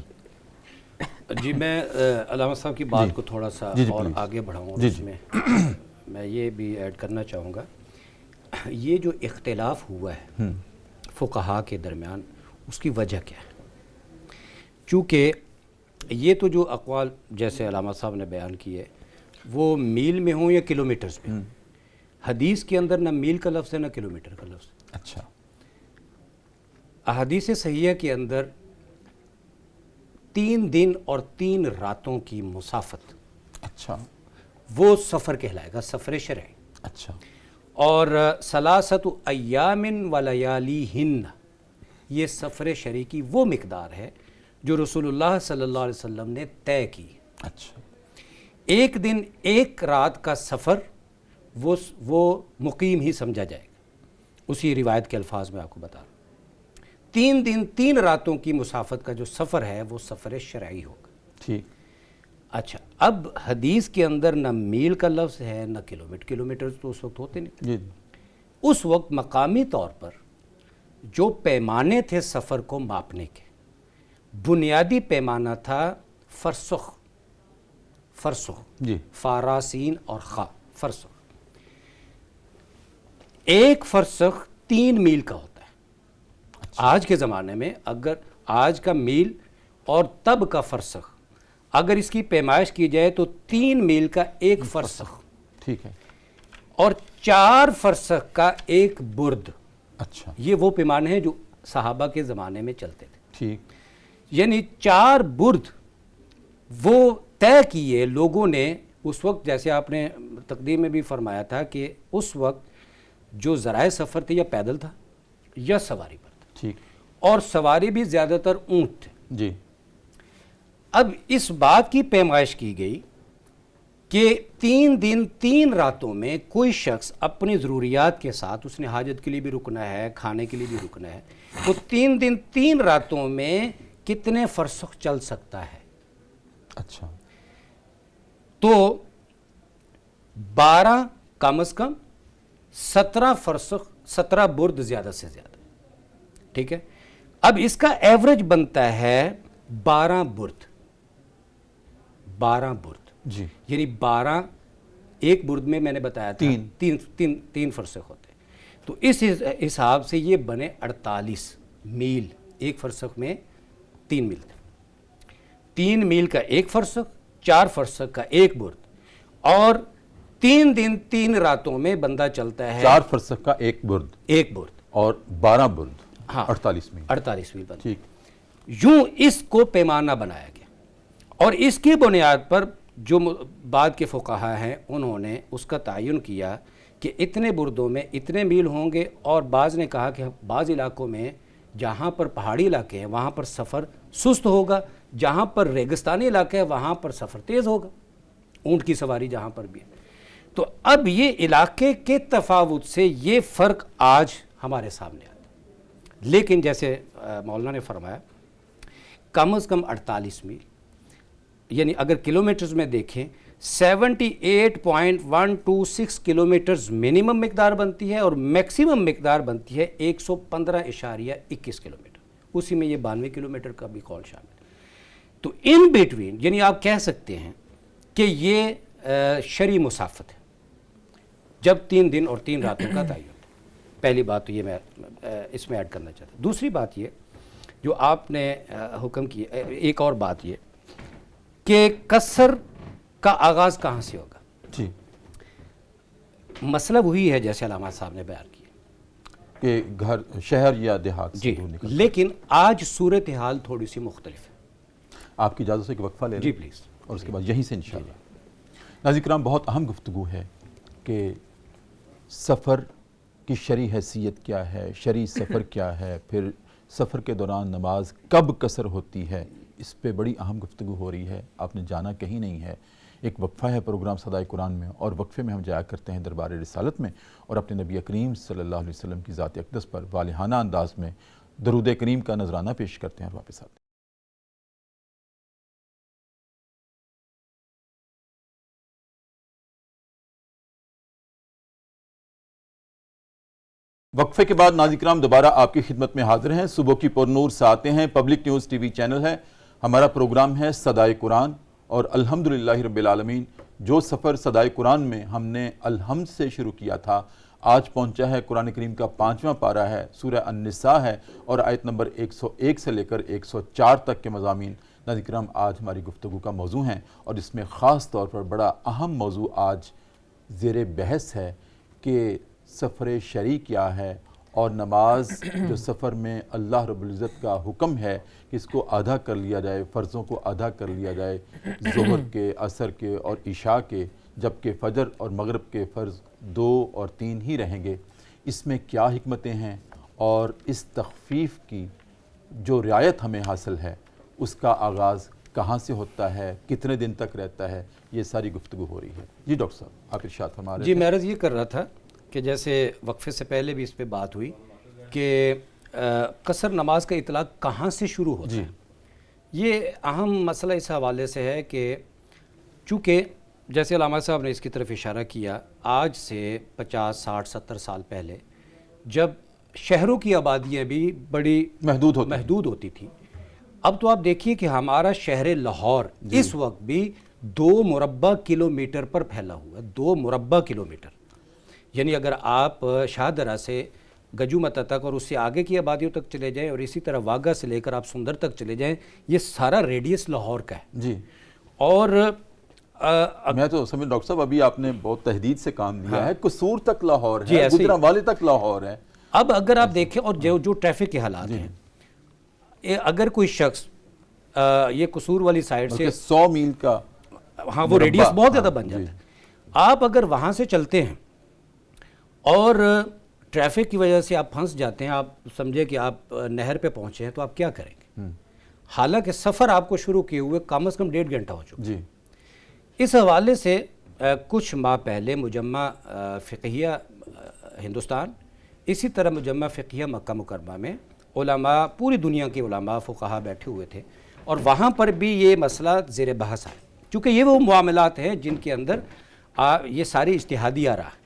جی میں علامہ صاحب کی بات کو تھوڑا سا اور آگے بڑھاؤں, اور اس میں یہ بھی ایڈ کرنا چاہوں گا, یہ جو اختلاف ہوا ہے فقہاء کے درمیان اس کی وجہ کیا ہے؟ چونکہ یہ تو جو اقوال جیسے علامہ صاحب نے بیان کیے وہ میل میں ہوں یا کلومیٹرز میں, حدیث کے اندر نہ میل کا لفظ ہے نہ کلومیٹر کا لفظ. اچھا. احادیث صحیحہ کے اندر 3 دن اور 3 راتوں کی مسافت, اچھا, وہ سفر کہلائے گا, سفر شرعی. اچھا. اور ثلاثۃ ایام و لیالیہن, یہ سفر شرعی کی وہ مقدار ہے جو رسول اللہ صلی اللہ علیہ وسلم نے طے کی. اچھا. 1 دن 1 رات کا سفر وہ مقیم ہی سمجھا جائے گا, اسی روایت کے الفاظ میں آپ کو بتا رہا ہوں. 3 دن 3 راتوں کی مسافت کا جو سفر ہے وہ سفر شرعی ہوگا. ٹھیک. اچھا, اب حدیث کے اندر نہ میل کا لفظ ہے نہ کلومیٹر تو اس وقت ہوتے نہیں. جی. اس وقت مقامی طور پر جو پیمانے تھے سفر کو ماپنے کے, بنیادی پیمانہ تھا فرسخ. جی. فاراسین اور خا, فرسخ. 1 فرسخ 3 میل کا ہوتا ہے. آج کے زمانے میں اگر آج کا میل اور تب کا فرسخ اگر اس کی پیمائش کی جائے تو 3 میل کا 1 فرسخ. ٹھیک ہے. اور 4 فرسخ کا 1 برد. اچھا. یہ وہ پیمانے ہیں جو صحابہ کے زمانے میں چلتے تھے. ٹھیک. یعنی 4 برد وہ طے کیے لوگوں نے اس وقت, جیسے آپ نے تقدیم میں بھی فرمایا تھا کہ اس وقت جو ذرائع سفر تھے یا پیدل تھا یا سواری پر تھا. ٹھیک. اور سواری بھی زیادہ تر اونٹ تھے. جی. اب اس بات کی پیمائش کی گئی کہ 3 دن 3 راتوں میں کوئی شخص اپنی ضروریات کے ساتھ, اس نے حاجت کے لیے بھی رکنا ہے, کھانے کے لیے بھی رکنا ہے, تو 3 دن 3 راتوں میں کتنے فرسخ چل سکتا ہے؟ اچھا. تو 12 کم از کم 17 فرسخ, 17 برد زیادہ سے زیادہ. ٹھیک ہے. اب اس کا ایوریج بنتا ہے 12 برد. 12 برد. جی. یعنی 12, 1 برد میں نے بتایا تھا 3 فرسخ ہوتے ہیں, تو اس حساب سے یہ بنے 48 میل. 1 فرسخ میں 3 میل تھے. 3 میل کا 1 فرسخ, 4 فرسخ کا 1 برد, اور 3 دن 3 راتوں میں بندہ چلتا ہے 4 فرسخ کا 1 برد. 1 برد اور 12 برد. ہاں, 48 میل. 48 میل بندہ. ٹھیک. یوں اس کو پیمانہ بنایا گیا, اور اس کی بنیاد پر جو بعد کے فقہاء ہیں انہوں نے اس کا تعین کیا کہ اتنے بردوں میں اتنے میل ہوں گے. اور بعض نے کہا کہ بعض علاقوں میں جہاں پر پہاڑی علاقے ہیں وہاں پر سفر سست ہوگا, جہاں پر ریگستانی علاقے ہیں وہاں پر سفر تیز ہوگا, اونٹ کی سواری جہاں پر بھی ہے. تو اب یہ علاقے کے تفاوت سے یہ فرق آج ہمارے سامنے آتا ہے. لیکن جیسے مولانا نے فرمایا کم از کم 48 میل, یعنی اگر کلومیٹرز میں دیکھیں 78.126 کلومیٹرز منیمم مقدار بنتی ہے, اور میکسیمم مقدار بنتی ہے 115.21 کلومیٹر. اسی میں یہ 92 کلومیٹر کا بھی قول شامل ہے. تو ان بیٹوین یعنی آپ کہہ سکتے ہیں کہ یہ شرعی مسافت ہے جب 3 دن اور 3 راتوں کا تعین ہے. پہلی بات تو یہ میں اس میں ایڈ کرنا چاہتا ہوں. دوسری بات یہ جو آپ نے حکم کی, ایک اور بات یہ کہ قصر کا آغاز کہاں سے ہوگا. جی. مسئلہ وہی ہے جیسے علامہ صاحب نے بیان کیا کہ گھر, شہر یا دیہات سے جی, دور نکل. لیکن آج صورتحال تھوڑی سی مختلف ہے. آپ کی اجازت سے ایک وقفہ لے لیں. جی پلیز. اور اس کے بعد یہیں سے انشاءاللہ. ناظرین کرام, بہت اہم گفتگو ہے کہ سفر کہ شرعی حیثیت کیا ہے، شرعی سفر کیا ہے، پھر سفر کے دوران نماز کب قصر ہوتی ہے، اس پہ بڑی اہم گفتگو ہو رہی ہے. آپ نے جانا کہیں نہیں ہے. ایک وقفہ ہے پروگرام صدائے قرآن میں، اور وقفے میں ہم جایا کرتے ہیں دربار رسالت میں اور اپنے نبی کریم صلی اللہ علیہ وسلم کی ذات اقدس پر والہانہ انداز میں درود کریم کا نذرانہ پیش کرتے ہیں اور واپس آتے ہیں. وقفے کے بعد ناظرین کرام دوبارہ آپ کی خدمت میں حاضر ہیں. صبح کی پر نور سے آتے ہیں. پبلک نیوز ٹی وی چینل ہے. ہمارا پروگرام ہے صدائے قرآن، اور الحمدللہ رب العالمین جو سفر صدائے قرآن میں ہم نے الحمد سے شروع کیا تھا، آج پہنچا ہے قرآن کریم کا 5واں پارہ ہے، سورہ النساء ہے، اور آیت نمبر 101 سے لے کر 104 تک کے مضامین ناظرین کرام آج ہماری گفتگو کا موضوع ہیں. اور اس میں خاص طور پر بڑا اہم موضوع آج زیر بحث ہے کہ سفر شرعی کیا ہے، اور نماز جو سفر میں اللہ رب العزت کا حکم ہے کہ اس کو ادا کر لیا جائے، فرضوں کو ادا کر لیا جائے، ظہر کے، عصر کے اور عشاء کے، جبکہ فجر اور مغرب کے فرض 2 اور 3 ہی رہیں گے. اس میں کیا حکمتیں ہیں، اور اس تخفیف کی جو رعایت ہمیں حاصل ہے اس کا آغاز کہاں سے ہوتا ہے، کتنے دن تک رہتا ہے، یہ ساری گفتگو ہو رہی ہے. جی ڈاکٹر صاحب آپ ارشاد فرما رہے جی تھے. میں عرض یہ کر رہا تھا کہ جیسے وقفے سے پہلے بھی اس پہ بات ہوئی کہ قصر نماز کا اطلاق کہاں سے شروع ہوتا ہے. یہ اہم مسئلہ اس حوالے سے ہے کہ چونکہ جیسے علامہ صاحب نے اس کی طرف اشارہ کیا، آج سے 50 60 70 سال پہلے جب شہروں کی آبادیاں بھی بڑی محدود ہوتی تھیں، اب تو آپ دیکھیے کہ ہمارا شہر لاہور اس وقت بھی 2 مربع کلومیٹر پر پھیلا ہوا ہے. 2 مربع کلومیٹر، یعنی اگر آپ شاہدرہ سے گجومتا تک اور اس سے آگے کی آبادیوں تک چلے جائیں، اور اسی طرح واگا سے لے کر آپ سندر تک چلے جائیں، یہ سارا ریڈیس لاہور کا ہے. جی. اور میں تو سمجھ ڈاکٹر صاحب ابھی آپ نے بہت تحدید سے کام لیا ہے. قصور تک لاہور جی ہے، گجرانوالے تک لاہور ہے. اب اگر آپ دیکھیں اور جو ٹریفک کے حالات ہیں، اگر کوئی شخص یہ قصور والی سائڈ سے 100 میل کا، ہاں وہ ریڈیس بہت زیادہ بن جاتا ہے. آپ اگر وہاں سے چلتے ہیں اور ٹریفک کی وجہ سے آپ پھنس جاتے ہیں، آپ سمجھے کہ آپ نہر پہ پہنچے ہیں، تو آپ کیا کریں گے؟ حالانکہ سفر آپ کو شروع کیے ہوئے کم از کم 1.5 گھنٹہ ہو چکا. جی. اس حوالے سے کچھ ماہ پہلے مجمع فقہیہ ہندوستان، اسی طرح مجمع فقہیہ مکہ مکرمہ میں علماء، پوری دنیا کے علماء فقہا بیٹھے ہوئے تھے، اور وہاں پر بھی یہ مسئلہ زیر بحث ہے، چونکہ یہ وہ معاملات ہیں جن کے اندر یہ ساری اجتہادی آرا ہے.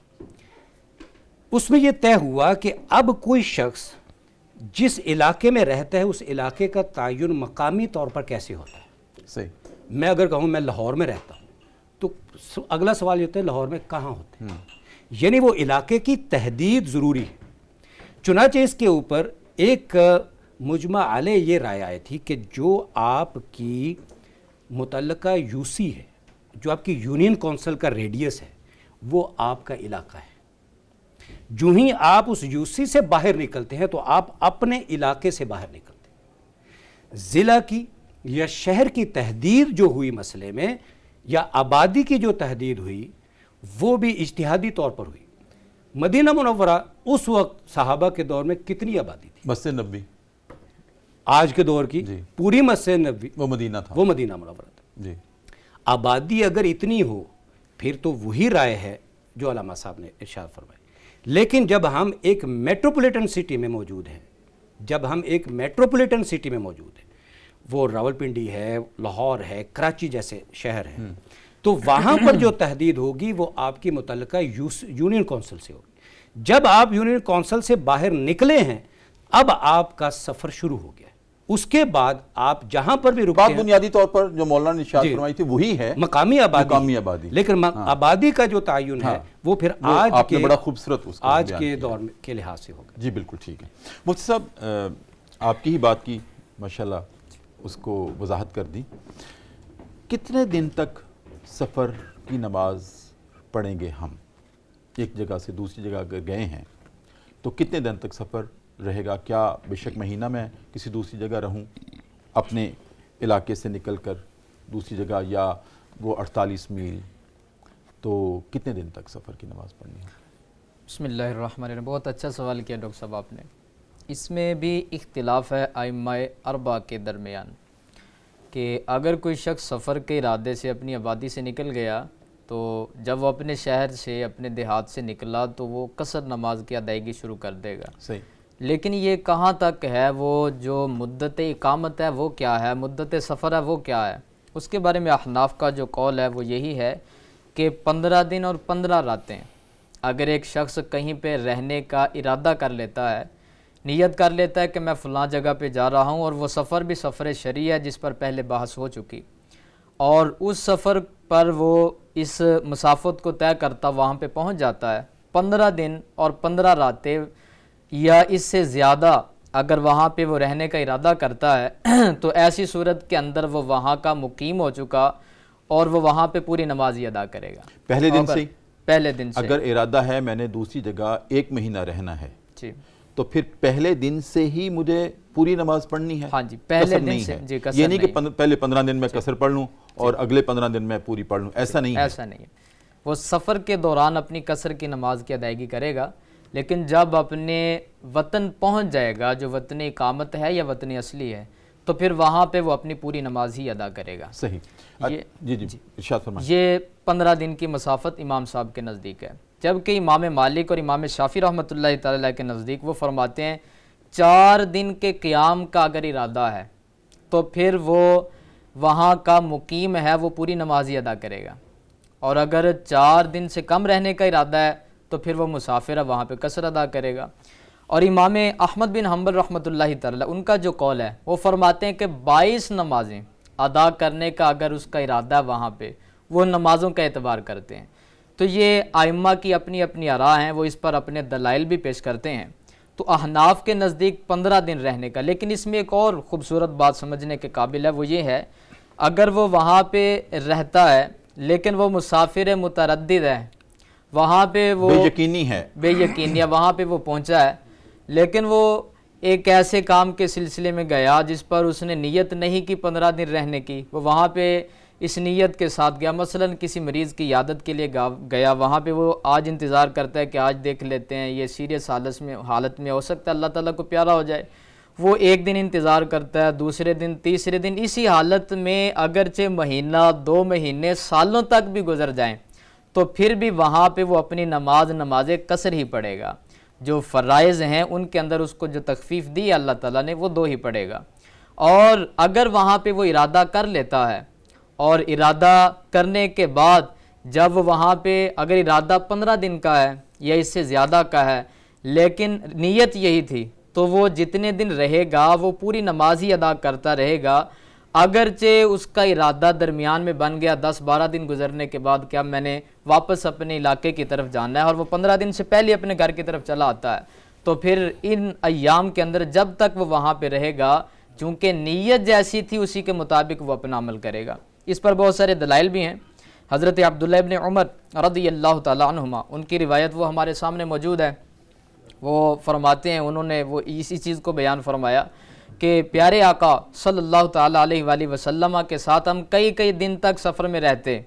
اس میں یہ طے ہوا کہ اب کوئی شخص جس علاقے میں رہتا ہے اس علاقے کا تعین مقامی طور پر کیسے ہوتا ہے. صحیح. میں اگر کہوں میں لاہور میں رہتا ہوں تو اگلا سوال یہ ہوتا ہے لاہور میں کہاں ہوتے ہیں، یعنی وہ علاقے کی تحدید ضروری ہے. چنانچہ اس کے اوپر ایک مجمع علیہ یہ رائے آئی تھی کہ جو آپ کی متعلقہ یو سی ہے، جو آپ کی یونین کونسل کا ریڈیس ہے، وہ آپ کا علاقہ ہے. جو ہی آپ اس یو سی سے باہر نکلتے ہیں تو آپ اپنے علاقے سے باہر نکلتے ہیں. ضلع کی یا شہر کی تحدید جو ہوئی مسئلے میں، یا آبادی کی جو تحدید ہوئی، وہ بھی اجتہادی طور پر ہوئی. مدینہ منورہ اس وقت صحابہ کے دور میں کتنی آبادی تھی؟ مسجد نبوی آج کے دور کی پوری مسجد نبوی وہ مدینہ تھا، وہ مدینہ منورہ تھا. جی. آبادی اگر اتنی ہو پھر تو وہی رائے ہے جو علامہ صاحب نے ارشاد فرمائی. لیکن جب ہم ایک میٹروپولیٹن سٹی میں موجود ہیں، وہ راولپنڈی ہے، لاہور ہے، کراچی جیسے شہر ہیں، تو وہاں پر جو تحدید ہوگی وہ آپ کی متعلقہ یونین کونسل سے ہوگی. جب آپ یونین کونسل سے باہر نکلے ہیں، اب آپ کا سفر شروع ہو گیا. اس کے بعد آپ جہاں پر بھی رکتے بات ہیں، بنیادی طور پر جو مولانا نے ارشاد فرمائی تھی وہی ہے مقامی آبادی. لیکن آبادی کا جو تعین ہے وہ پھر آپ نے بڑا خوبصورت اس کا آج کے دور کے لحاظ سے ہوگا. جی بالکل ٹھیک ہے. مفتی صاحب آپ کی ہی بات کی ماشاءاللہ اس کو وضاحت کر دی. کتنے دن تک سفر کی نماز پڑھیں گے ہم؟ ایک جگہ سے دوسری جگہ اگر گئے ہیں تو کتنے دن تک سفر رہے گا؟ کیا بے شک مہینہ میں کسی دوسری جگہ رہوں اپنے علاقے سے نکل کر دوسری جگہ، یا وہ 48 میل، تو کتنے دن تک سفر کی نماز پڑھنی ہے؟ بسم اللہ الرحمن الرحیم. بہت اچھا سوال کیا ڈاکٹر صاحب آپ نے. اس میں بھی اختلاف ہے ائمہ اربعہ کے درمیان کہ اگر کوئی شخص سفر کے ارادے سے اپنی آبادی سے نکل گیا تو جب وہ اپنے شہر سے اپنے دیہات سے نکلا تو وہ قصر نماز کی ادائیگی شروع کر دے گا. صحیح. لیکن یہ کہاں تک ہے, وہ جو مدت اقامت ہے وہ کیا ہے, مدت سفر ہے وہ کیا ہے, اس کے بارے میں احناف کا جو قول ہے وہ یہی ہے کہ 15 دن اور 15 راتیں. اگر ایک شخص کہیں پہ رہنے کا ارادہ کر لیتا ہے, نیت کر لیتا ہے کہ میں فلاں جگہ پہ جا رہا ہوں, اور وہ سفر بھی سفر شرعی ہے جس پر پہلے بحث ہو چکی, اور اس سفر پر وہ اس مسافت کو طے کرتا وہاں پہ پہنچ جاتا ہے, 15 دن اور 15 راتیں یا اس سے زیادہ اگر وہاں پہ وہ رہنے کا ارادہ کرتا ہے تو ایسی صورت کے اندر وہ وہاں کا مقیم ہو چکا اور وہ وہاں پہ پوری نماز ہی ادا کرے گا. پہلے دن سے پہلے دن سے اگر ارادہ ہے میں نے دوسری جگہ 1 مہینہ رہنا ہے جی, تو پھر پہلے دن سے ہی مجھے پوری نماز پڑھنی ہے. ہاں جی, پہلے قصر دن نہیں سے ہے. جی, قصر یہ نہیں کہ نہیں. پہلے 15 دن میں قصر پڑھ لوں اور اگلے 15 دن میں پوری پڑھ لوں, ایسا نہیں ہے. ایسا نہیں ہے. وہ سفر کے دوران اپنی قصر کی نماز کی ادائیگی کرے گا, لیکن جب اپنے وطن پہنچ جائے گا جو وطن اقامت ہے یا وطن اصلی ہے تو پھر وہاں پہ وہ اپنی پوری نماز ہی ادا کرے گا. صحیح. جی جی ارشاد فرمائیں. یہ 15 دن کی مسافت امام صاحب کے نزدیک ہے, جبکہ امام مالک اور امام شافعی رحمۃ اللہ تعالی کے نزدیک وہ فرماتے ہیں 4 دن کے قیام کا اگر ارادہ ہے تو پھر وہ وہاں کا مقیم ہے وہ پوری نماز ہی ادا کرے گا, اور اگر 4 دن سے کم رہنے کا ارادہ ہے تو پھر وہ مسافر ہے وہاں پہ قصر ادا کرے گا. اور امام احمد بن حنبل رحمۃ اللہ تعالی ان کا جو قول ہے وہ فرماتے ہیں کہ 22 نمازیں ادا کرنے کا اگر اس کا ارادہ ہے وہاں پہ وہ نمازوں کا اعتبار کرتے ہیں. تو یہ ائمہ کی اپنی اپنی آراء ہیں, وہ اس پر اپنے دلائل بھی پیش کرتے ہیں. تو احناف کے نزدیک 15 دن رہنے کا, لیکن اس میں ایک اور خوبصورت بات سمجھنے کے قابل ہے, وہ یہ ہے اگر وہ وہاں پہ رہتا ہے لیکن وہ مسافر متردد ہے, وہاں پہ وہ بے یقینی ہے, بے یقینی ہے, وہاں پہ وہ پہنچا ہے لیکن وہ ایک ایسے کام کے سلسلے میں گیا جس پر اس نے نیت نہیں کی 15 دن رہنے کی, وہ وہاں پہ اس نیت کے ساتھ گیا, مثلا کسی مریض کی عیادت کے لیے گیا, وہاں پہ وہ آج انتظار کرتا ہے کہ آج دیکھ لیتے ہیں یہ سیریس حالت میں ہو سکتا ہے اللہ تعالیٰ کو پیارا ہو جائے, وہ 1 دن انتظار کرتا ہے, دوسرے دن, تیسرے دن, اسی حالت میں اگرچہ مہینہ 2 مہینے سالوں تک بھی گزر جائیں تو پھر بھی وہاں پہ وہ اپنی نماز قصر ہی پڑھے گا. جو فرائض ہیں ان کے اندر اس کو جو تخفیف دی ہے اللہ تعالیٰ نے وہ 2 ہی پڑھے گا. اور اگر وہاں پہ وہ ارادہ کر لیتا ہے اور ارادہ کرنے کے بعد جب وہاں پہ اگر ارادہ 15 دن کا ہے یا اس سے زیادہ کا ہے لیکن نیت یہی تھی تو وہ جتنے دن رہے گا وہ پوری نماز ہی ادا کرتا رہے گا, اگرچہ اس کا ارادہ درمیان میں بن گیا 10-12 دن گزرنے کے بعد کہ اب میں نے واپس اپنے علاقے کی طرف جانا ہے اور وہ 15 دن سے پہلے اپنے گھر کی طرف چلا آتا ہے, تو پھر ان ایام کے اندر جب تک وہ وہاں پہ رہے گا چونکہ نیت جیسی تھی اسی کے مطابق وہ اپنا عمل کرے گا. اس پر بہت سارے دلائل بھی ہیں. حضرت عبداللہ ابن عمر رضی اللہ تعالی عنہما ان کی روایت وہ ہمارے سامنے موجود ہے, وہ فرماتے ہیں انہوں نے وہ اسی چیز کو بیان فرمایا کہ پیارے آقا صلی اللہ تعالی علیہ وآلہ وسلم کے ساتھ ہم کئی دن تک سفر میں رہتے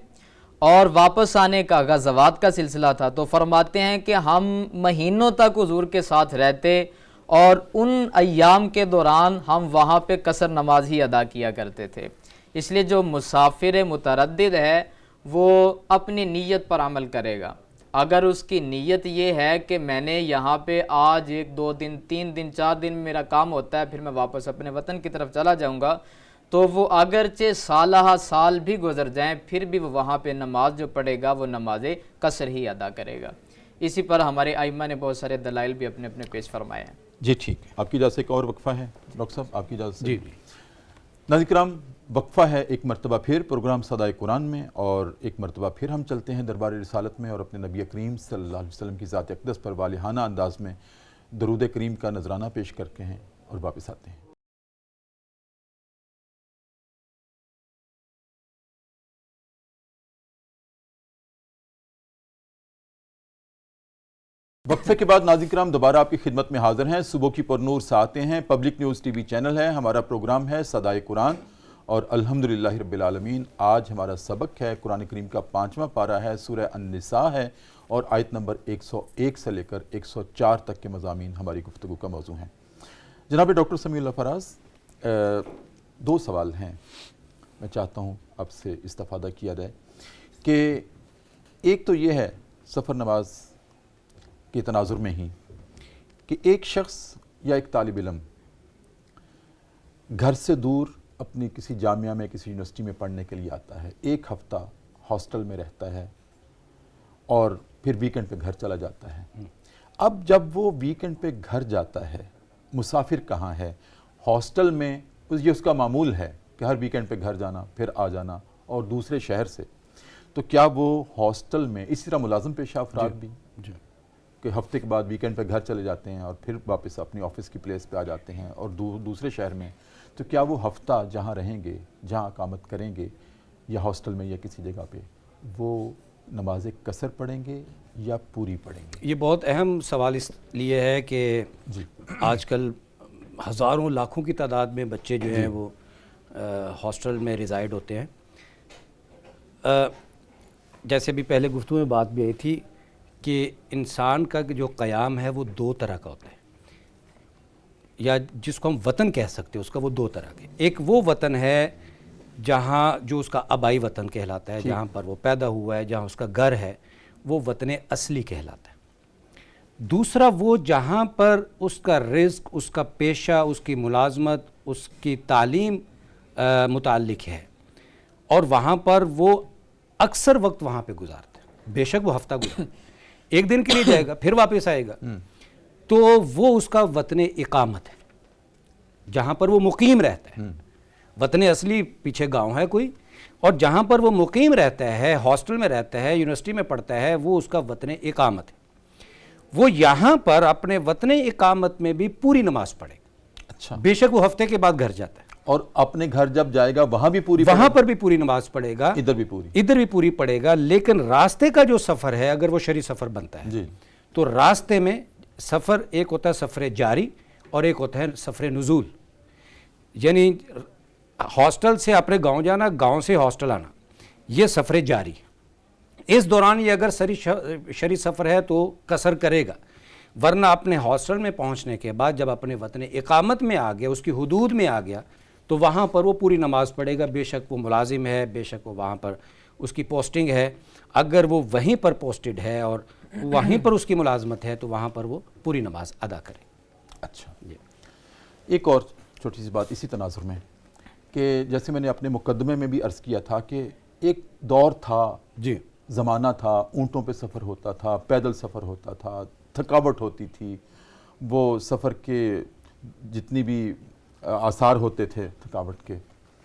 اور واپس آنے کا غزوات کا سلسلہ تھا, تو فرماتے ہیں کہ ہم مہینوں تک حضور کے ساتھ رہتے اور ان ایام کے دوران ہم وہاں پہ قصر نماز ہی ادا کیا کرتے تھے. اس لیے جو مسافر متردد ہے وہ اپنی نیت پر عمل کرے گا. اگر اس کی نیت یہ ہے کہ میں نے یہاں پہ آج 1-2 دن 3 دن 4 دن میرا کام ہوتا ہے پھر میں واپس اپنے وطن کی طرف چلا جاؤں گا, تو وہ اگرچہ سالہ سال بھی گزر جائیں پھر بھی وہ وہاں پہ نماز جو پڑھے گا وہ نماز قصر ہی ادا کرے گا. اسی پر ہمارے ائمہ نے بہت سارے دلائل بھی اپنے اپنے پیش فرمائے ہیں. جی ٹھیک ہے, آپ کی اجازت سے ایک اور وقفہ ہے ڈاکٹر صاحب, آپ کی اجازت سے. جی ناظرین کرام, وقفہ ہے ایک مرتبہ پھر پروگرام صدائے قرآن میں, اور ایک مرتبہ پھر ہم چلتے ہیں دربار رسالت میں اور اپنے نبی کریم صلی اللہ علیہ وسلم کی ذات اقدس پر والہانہ انداز میں درود کریم کا نذرانہ پیش کرتے ہیں اور واپس آتے ہیں. وقفے کے بعد ناظرین کرام دوبارہ آپ کی خدمت میں حاضر ہیں. صبح کی پرنور ساعتیں ہیں, پبلک نیوز ٹی وی چینل ہے, ہمارا پروگرام ہے صدائے قرآن, اور الحمدللہ رب العالمین آج ہمارا سبق ہے قرآن کریم کا 5واں پارہ ہے، سورہ النساء ہے، اور آیت نمبر 101 سے لے کر 104 تک کے مضامین ہماری گفتگو کا موضوع ہیں۔ جناب ڈاکٹر سمیع اللہ فراز، 2 سوال ہیں، میں چاہتا ہوں آپ سے استفادہ کیا جائے کہ ایک تو یہ ہے سفر نماز کے تناظر میں ہی کہ ایک شخص یا ایک طالب علم گھر سے دور اپنی کسی جامعہ میں کسی یونیورسٹی میں پڑھنے کے لیے آتا ہے، 1 ہفتہ ہاسٹل میں رہتا ہے اور پھر ویکنڈ پہ گھر چلا جاتا ہے۔ اب جب وہ ویکنڈ پہ گھر جاتا ہے، مسافر کہاں ہے؟ ہاسٹل میں یہ اس کا معمول ہے کہ ہر ویکنڈ پہ گھر جانا پھر آ جانا اور دوسرے شہر سے، تو کیا وہ ہاسٹل میں اسی طرح ملازم پیشہ افراد بھی کہ ہفتے کے بعد ویکنڈ پہ گھر چلے جاتے ہیں اور پھر واپس اپنی آفس کی پلیس پہ آ جاتے ہیں اور دوسرے شہر میں، تو کیا وہ ہفتہ جہاں رہیں گے، جہاں اقامت کریں گے یا ہاسٹل میں یا کسی جگہ پہ، وہ نماز قصر پڑھیں گے یا پوری پڑھیں گے؟ یہ بہت اہم سوال اس لیے ہے کہ آج کل ہزاروں لاکھوں کی تعداد میں بچے جو ہیں وہ ہاسٹل میں ریزائڈ ہوتے ہیں۔ جیسے بھی پہلے گفتگو میں بات بھی آئی تھی کہ انسان کا جو قیام ہے وہ 2 طرح کا ہوتا ہے، یا جس کو ہم وطن کہہ سکتے ہیں، اس کا وہ 2 طرح کے۔ ایک وہ وطن ہے جہاں جو اس کا آبائی وطن کہلاتا ہے، جہاں پر وہ پیدا ہوا ہے، جہاں اس کا گھر ہے، وہ وطن اصلی کہلاتا ہے۔ دوسرا وہ جہاں پر اس کا رزق، اس کا پیشہ، اس کی ملازمت، اس کی تعلیم متعلق ہے، اور وہاں پر وہ اکثر وقت وہاں پہ گزارتا ہے، بے شک وہ ہفتہ گزارتا ہے، 1 دن کے لیے جائے گا پھر واپس آئے گا، تو وہ اس کا وطن اقامت ہے، جہاں پر وہ مقیم رہتا ہے۔ وطن اصلی پیچھے گاؤں ہے کوئی، اور جہاں پر وہ مقیم رہتا ہے، ہاسٹل میں رہتا ہے، یونیورسٹی میں پڑھتا ہے، وہ اس کا وطن اقامت ہے۔ وہ یہاں پر اپنے وطن اقامت میں بھی پوری نماز پڑھے گا، اچھا، بے شک وہ ہفتے کے بعد گھر جاتا ہے، اور اپنے گھر جب جائے گا وہاں بھی پوری وہاں پر بھی پوری نماز پڑھے گا، ادھر بھی پوری پڑھے گا۔ لیکن راستے کا جو سفر ہے، اگر وہ شرعی سفر بنتا ہے تو راستے میں سفر ایک ہوتا ہے سفر جاری اور ایک ہوتا ہے سفر نزول، یعنی ہاسٹل سے اپنے گاؤں جانا، گاؤں سے ہاسٹل آنا، یہ سفر جاری۔ اس دوران یہ اگر شرعی سفر ہے تو قصر کرے گا، ورنہ اپنے ہاسٹل میں پہنچنے کے بعد جب اپنے وطن اقامت میں آ گیا، اس کی حدود میں آ گیا، تو وہاں پر وہ پوری نماز پڑھے گا، بے شک وہ ملازم ہے، بے شک وہ وہاں پر اس کی پوسٹنگ ہے، اگر وہ وہیں پر پوسٹڈ ہے اور وہیں پر اس کی ملازمت ہے تو وہاں پر وہ پوری نماز ادا کرے۔ اچھا، ایک اور چھوٹی سی بات اسی تناظر میں کہ جیسے میں نے اپنے مقدمے میں بھی عرض کیا تھا کہ ایک دور تھا، زمانہ تھا، اونٹوں پہ سفر ہوتا تھا، پیدل سفر ہوتا تھا، تھکاوٹ ہوتی تھی، وہ سفر کے جتنی بھی آثار ہوتے تھے تھکاوٹ کے،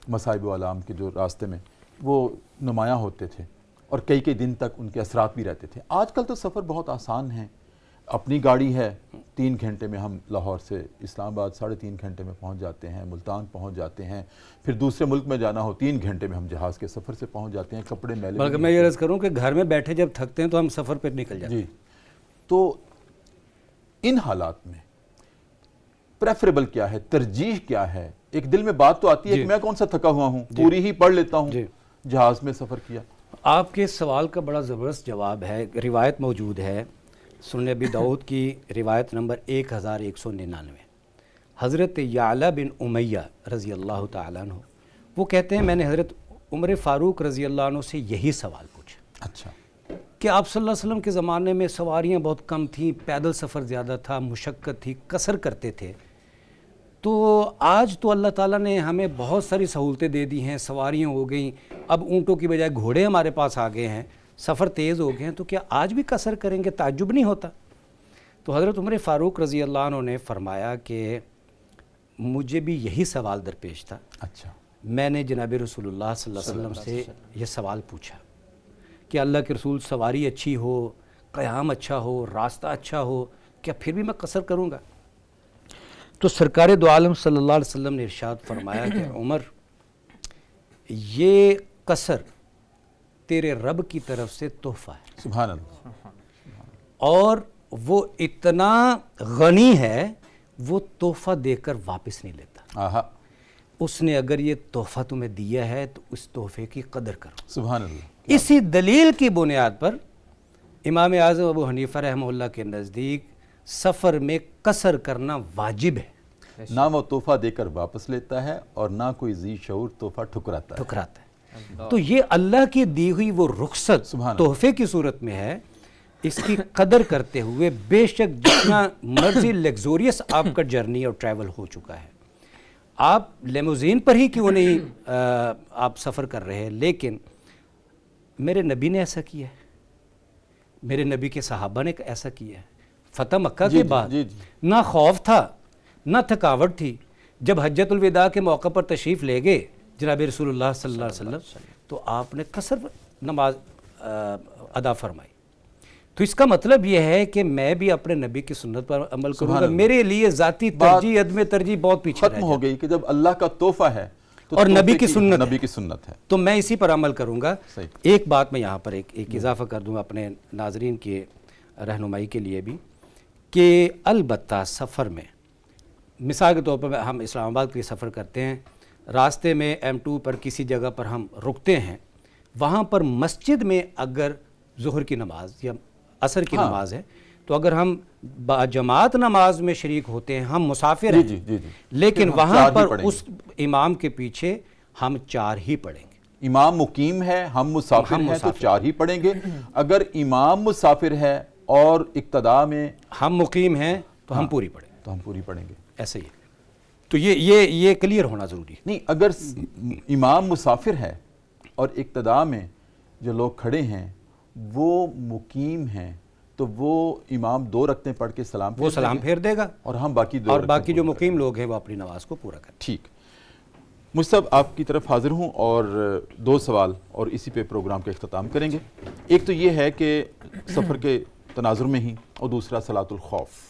مصائب و آلام کے جو راستے میں، وہ نمایاں ہوتے تھے اور کئی دن تک ان کے اثرات بھی رہتے تھے۔ آج کل تو سفر بہت آسان ہے، اپنی گاڑی ہے، 3 گھنٹے میں ہم لاہور سے اسلام آباد 3.5 گھنٹے میں پہنچ جاتے ہیں، ملتان پہنچ جاتے ہیں، پھر دوسرے ملک میں جانا ہو 3 گھنٹے میں ہم جہاز کے سفر سے پہنچ جاتے ہیں، کپڑے میلے۔ بلکہ میں یہ عرض کروں کہ گھر میں بیٹھے جب تھکتے ہیں تو ہم سفر پہ نکل جاتے ہیں۔ تو ان حالات میں پریفریبل کیا ہے، ترجیح کیا ہے؟ ایک دل میں بات تو آتی ہے کہ میں کون سا تھکا ہوا ہوں، پوری ہی پڑھ لیتا ہوں، جہاز میں سفر کیا۔ آپ کے سوال کا بڑا زبردست جواب ہے، روایت موجود ہے، سنن ابی داؤد کی روایت نمبر 1199، حضرت یعلا بن امیہ رضی اللہ تعالیٰ عنہ وہ کہتے ہیں میں نے حضرت عمر فاروق رضی اللہ عنہ سے یہی سوال پوچھا، اچھا، کہ آپ صلی اللہ علیہ وسلم کے زمانے میں سواریاں بہت کم تھیں، پیدل سفر زیادہ تھا، مشقت تھی، قصر کرتے تھے، تو آج تو اللہ تعالیٰ نے ہمیں بہت ساری سہولتیں دے دی ہیں، سواریاں ہو گئیں، اب اونٹوں کی بجائے گھوڑے ہمارے پاس آ گئے ہیں، سفر تیز ہو گئے ہیں، تو کیا آج بھی قصر کریں گے؟ تعجب نہیں ہوتا؟ تو حضرت عمر فاروق رضی اللہ عنہ نے فرمایا کہ مجھے بھی یہی سوال درپیش تھا، اچھا، میں نے جناب رسول اللہ صلی اللہ علیہ وسلم سے یہ سوال پوچھا کہ اللہ کے رسول سواری اچھی ہو، قیام اچھا ہو، راستہ اچھا ہو، کیا پھر بھی میں قصر کروں گا؟ تو سرکار دو عالم صلی اللہ علیہ وسلم نے ارشاد فرمایا کہ عمر، یہ قصر تیرے رب کی طرف سے تحفہ ہے، سبحان اللہ، اور وہ اتنا غنی ہے وہ تحفہ دے کر واپس نہیں لیتا۔ اس نے اگر یہ تحفہ تمہیں دیا ہے تو اس تحفے کی قدر کرو. سبحان اللہ. اسی دلیل کی بنیاد پر امام اعظم ابو حنیفہ رحمہ اللہ کے نزدیک سفر میں قصر کرنا واجب ہے. نہ وہ تحفہ دے کر واپس لیتا ہے اور نہ کوئی ذی شعور تحفہ ٹھکراتا ہے. تو یہ اللہ کی دی ہوئی وہ رخصت سبحان اللہ. تحفے کی صورت میں ہے. اس کی قدر کرتے ہوئے بے شک جتنا مرضی لیگزوریس آپ کا جرنی اور ٹریول ہو چکا ہے, آپ لیموزین پر ہی کیوں نہیں آپ سفر کر رہے ہیں, لیکن میرے نبی نے ایسا کیا ہے, میرے نبی کے صحابہ نے ایسا کیا ہے. فتح مکہ کے بعد نہ خوف تھا نہ تھکاوٹ تھی. جب حجۃ الوداع کے موقع پر تشریف لے گئے جناب رسول اللہ صلی اللہ علیہ وسلم تو آپ نے قصر نماز ادا فرمائی. تو اس کا مطلب یہ ہے کہ میں بھی اپنے نبی کی سنت پر عمل کروں گا. میرے لیے ذاتی ترجیح عدم ترجیح بہت پیچھے ختم ہو گئی کہ جب اللہ کا تحفہ ہے اور نبی کی سنت ہے تو میں اسی پر عمل کروں گا. ایک بات میں یہاں پر ایک اضافہ کر دوں اپنے ناظرین کے رہنمائی کے لیے بھی, کہ البتہ سفر میں مثال کے طور پر ہم اسلام آباد کے سفر کرتے ہیں, راستے میں M2 پر کسی جگہ پر ہم رکتے ہیں, وہاں پر مسجد میں اگر ظہر کی نماز یا عصر کی نماز ہے تو اگر ہم جماعت نماز میں شریک ہوتے ہیں, ہم مسافر ہیں لیکن وہاں پر اس امام کے پیچھے ہم 4 ہی پڑھیں گے. امام مقیم ہے, ہم مسافر ہیں تو 4 ہی پڑھیں گے. اگر امام مسافر ہے اور اقتداء میں ہم مقیم ہیں تو ہم پوری پڑھیں گے, تو ہم پوری پڑھیں گے. ایسے ہی. تو یہ کلیئر ہونا ضروری ہے. نہیں, اگر امام مسافر ہے اور اقتداء میں جو لوگ کھڑے ہیں وہ مقیم ہیں تو وہ امام 2 رکعتیں پڑھ کے سلام پھیر دے گا اور ہم باقی 2 اور باقی جو مقیم لوگ ہیں وہ اپنی نماز کو پورا کریں. ٹھیک. مصطفی آپ کی طرف حاضر ہوں اور 2 سوال اور اسی پہ پروگرام کا اختتام کریں گے. ایک تو یہ ہے کہ سفر کے تناظر میں ہی, اور دوسرا صلاۃ الخوف,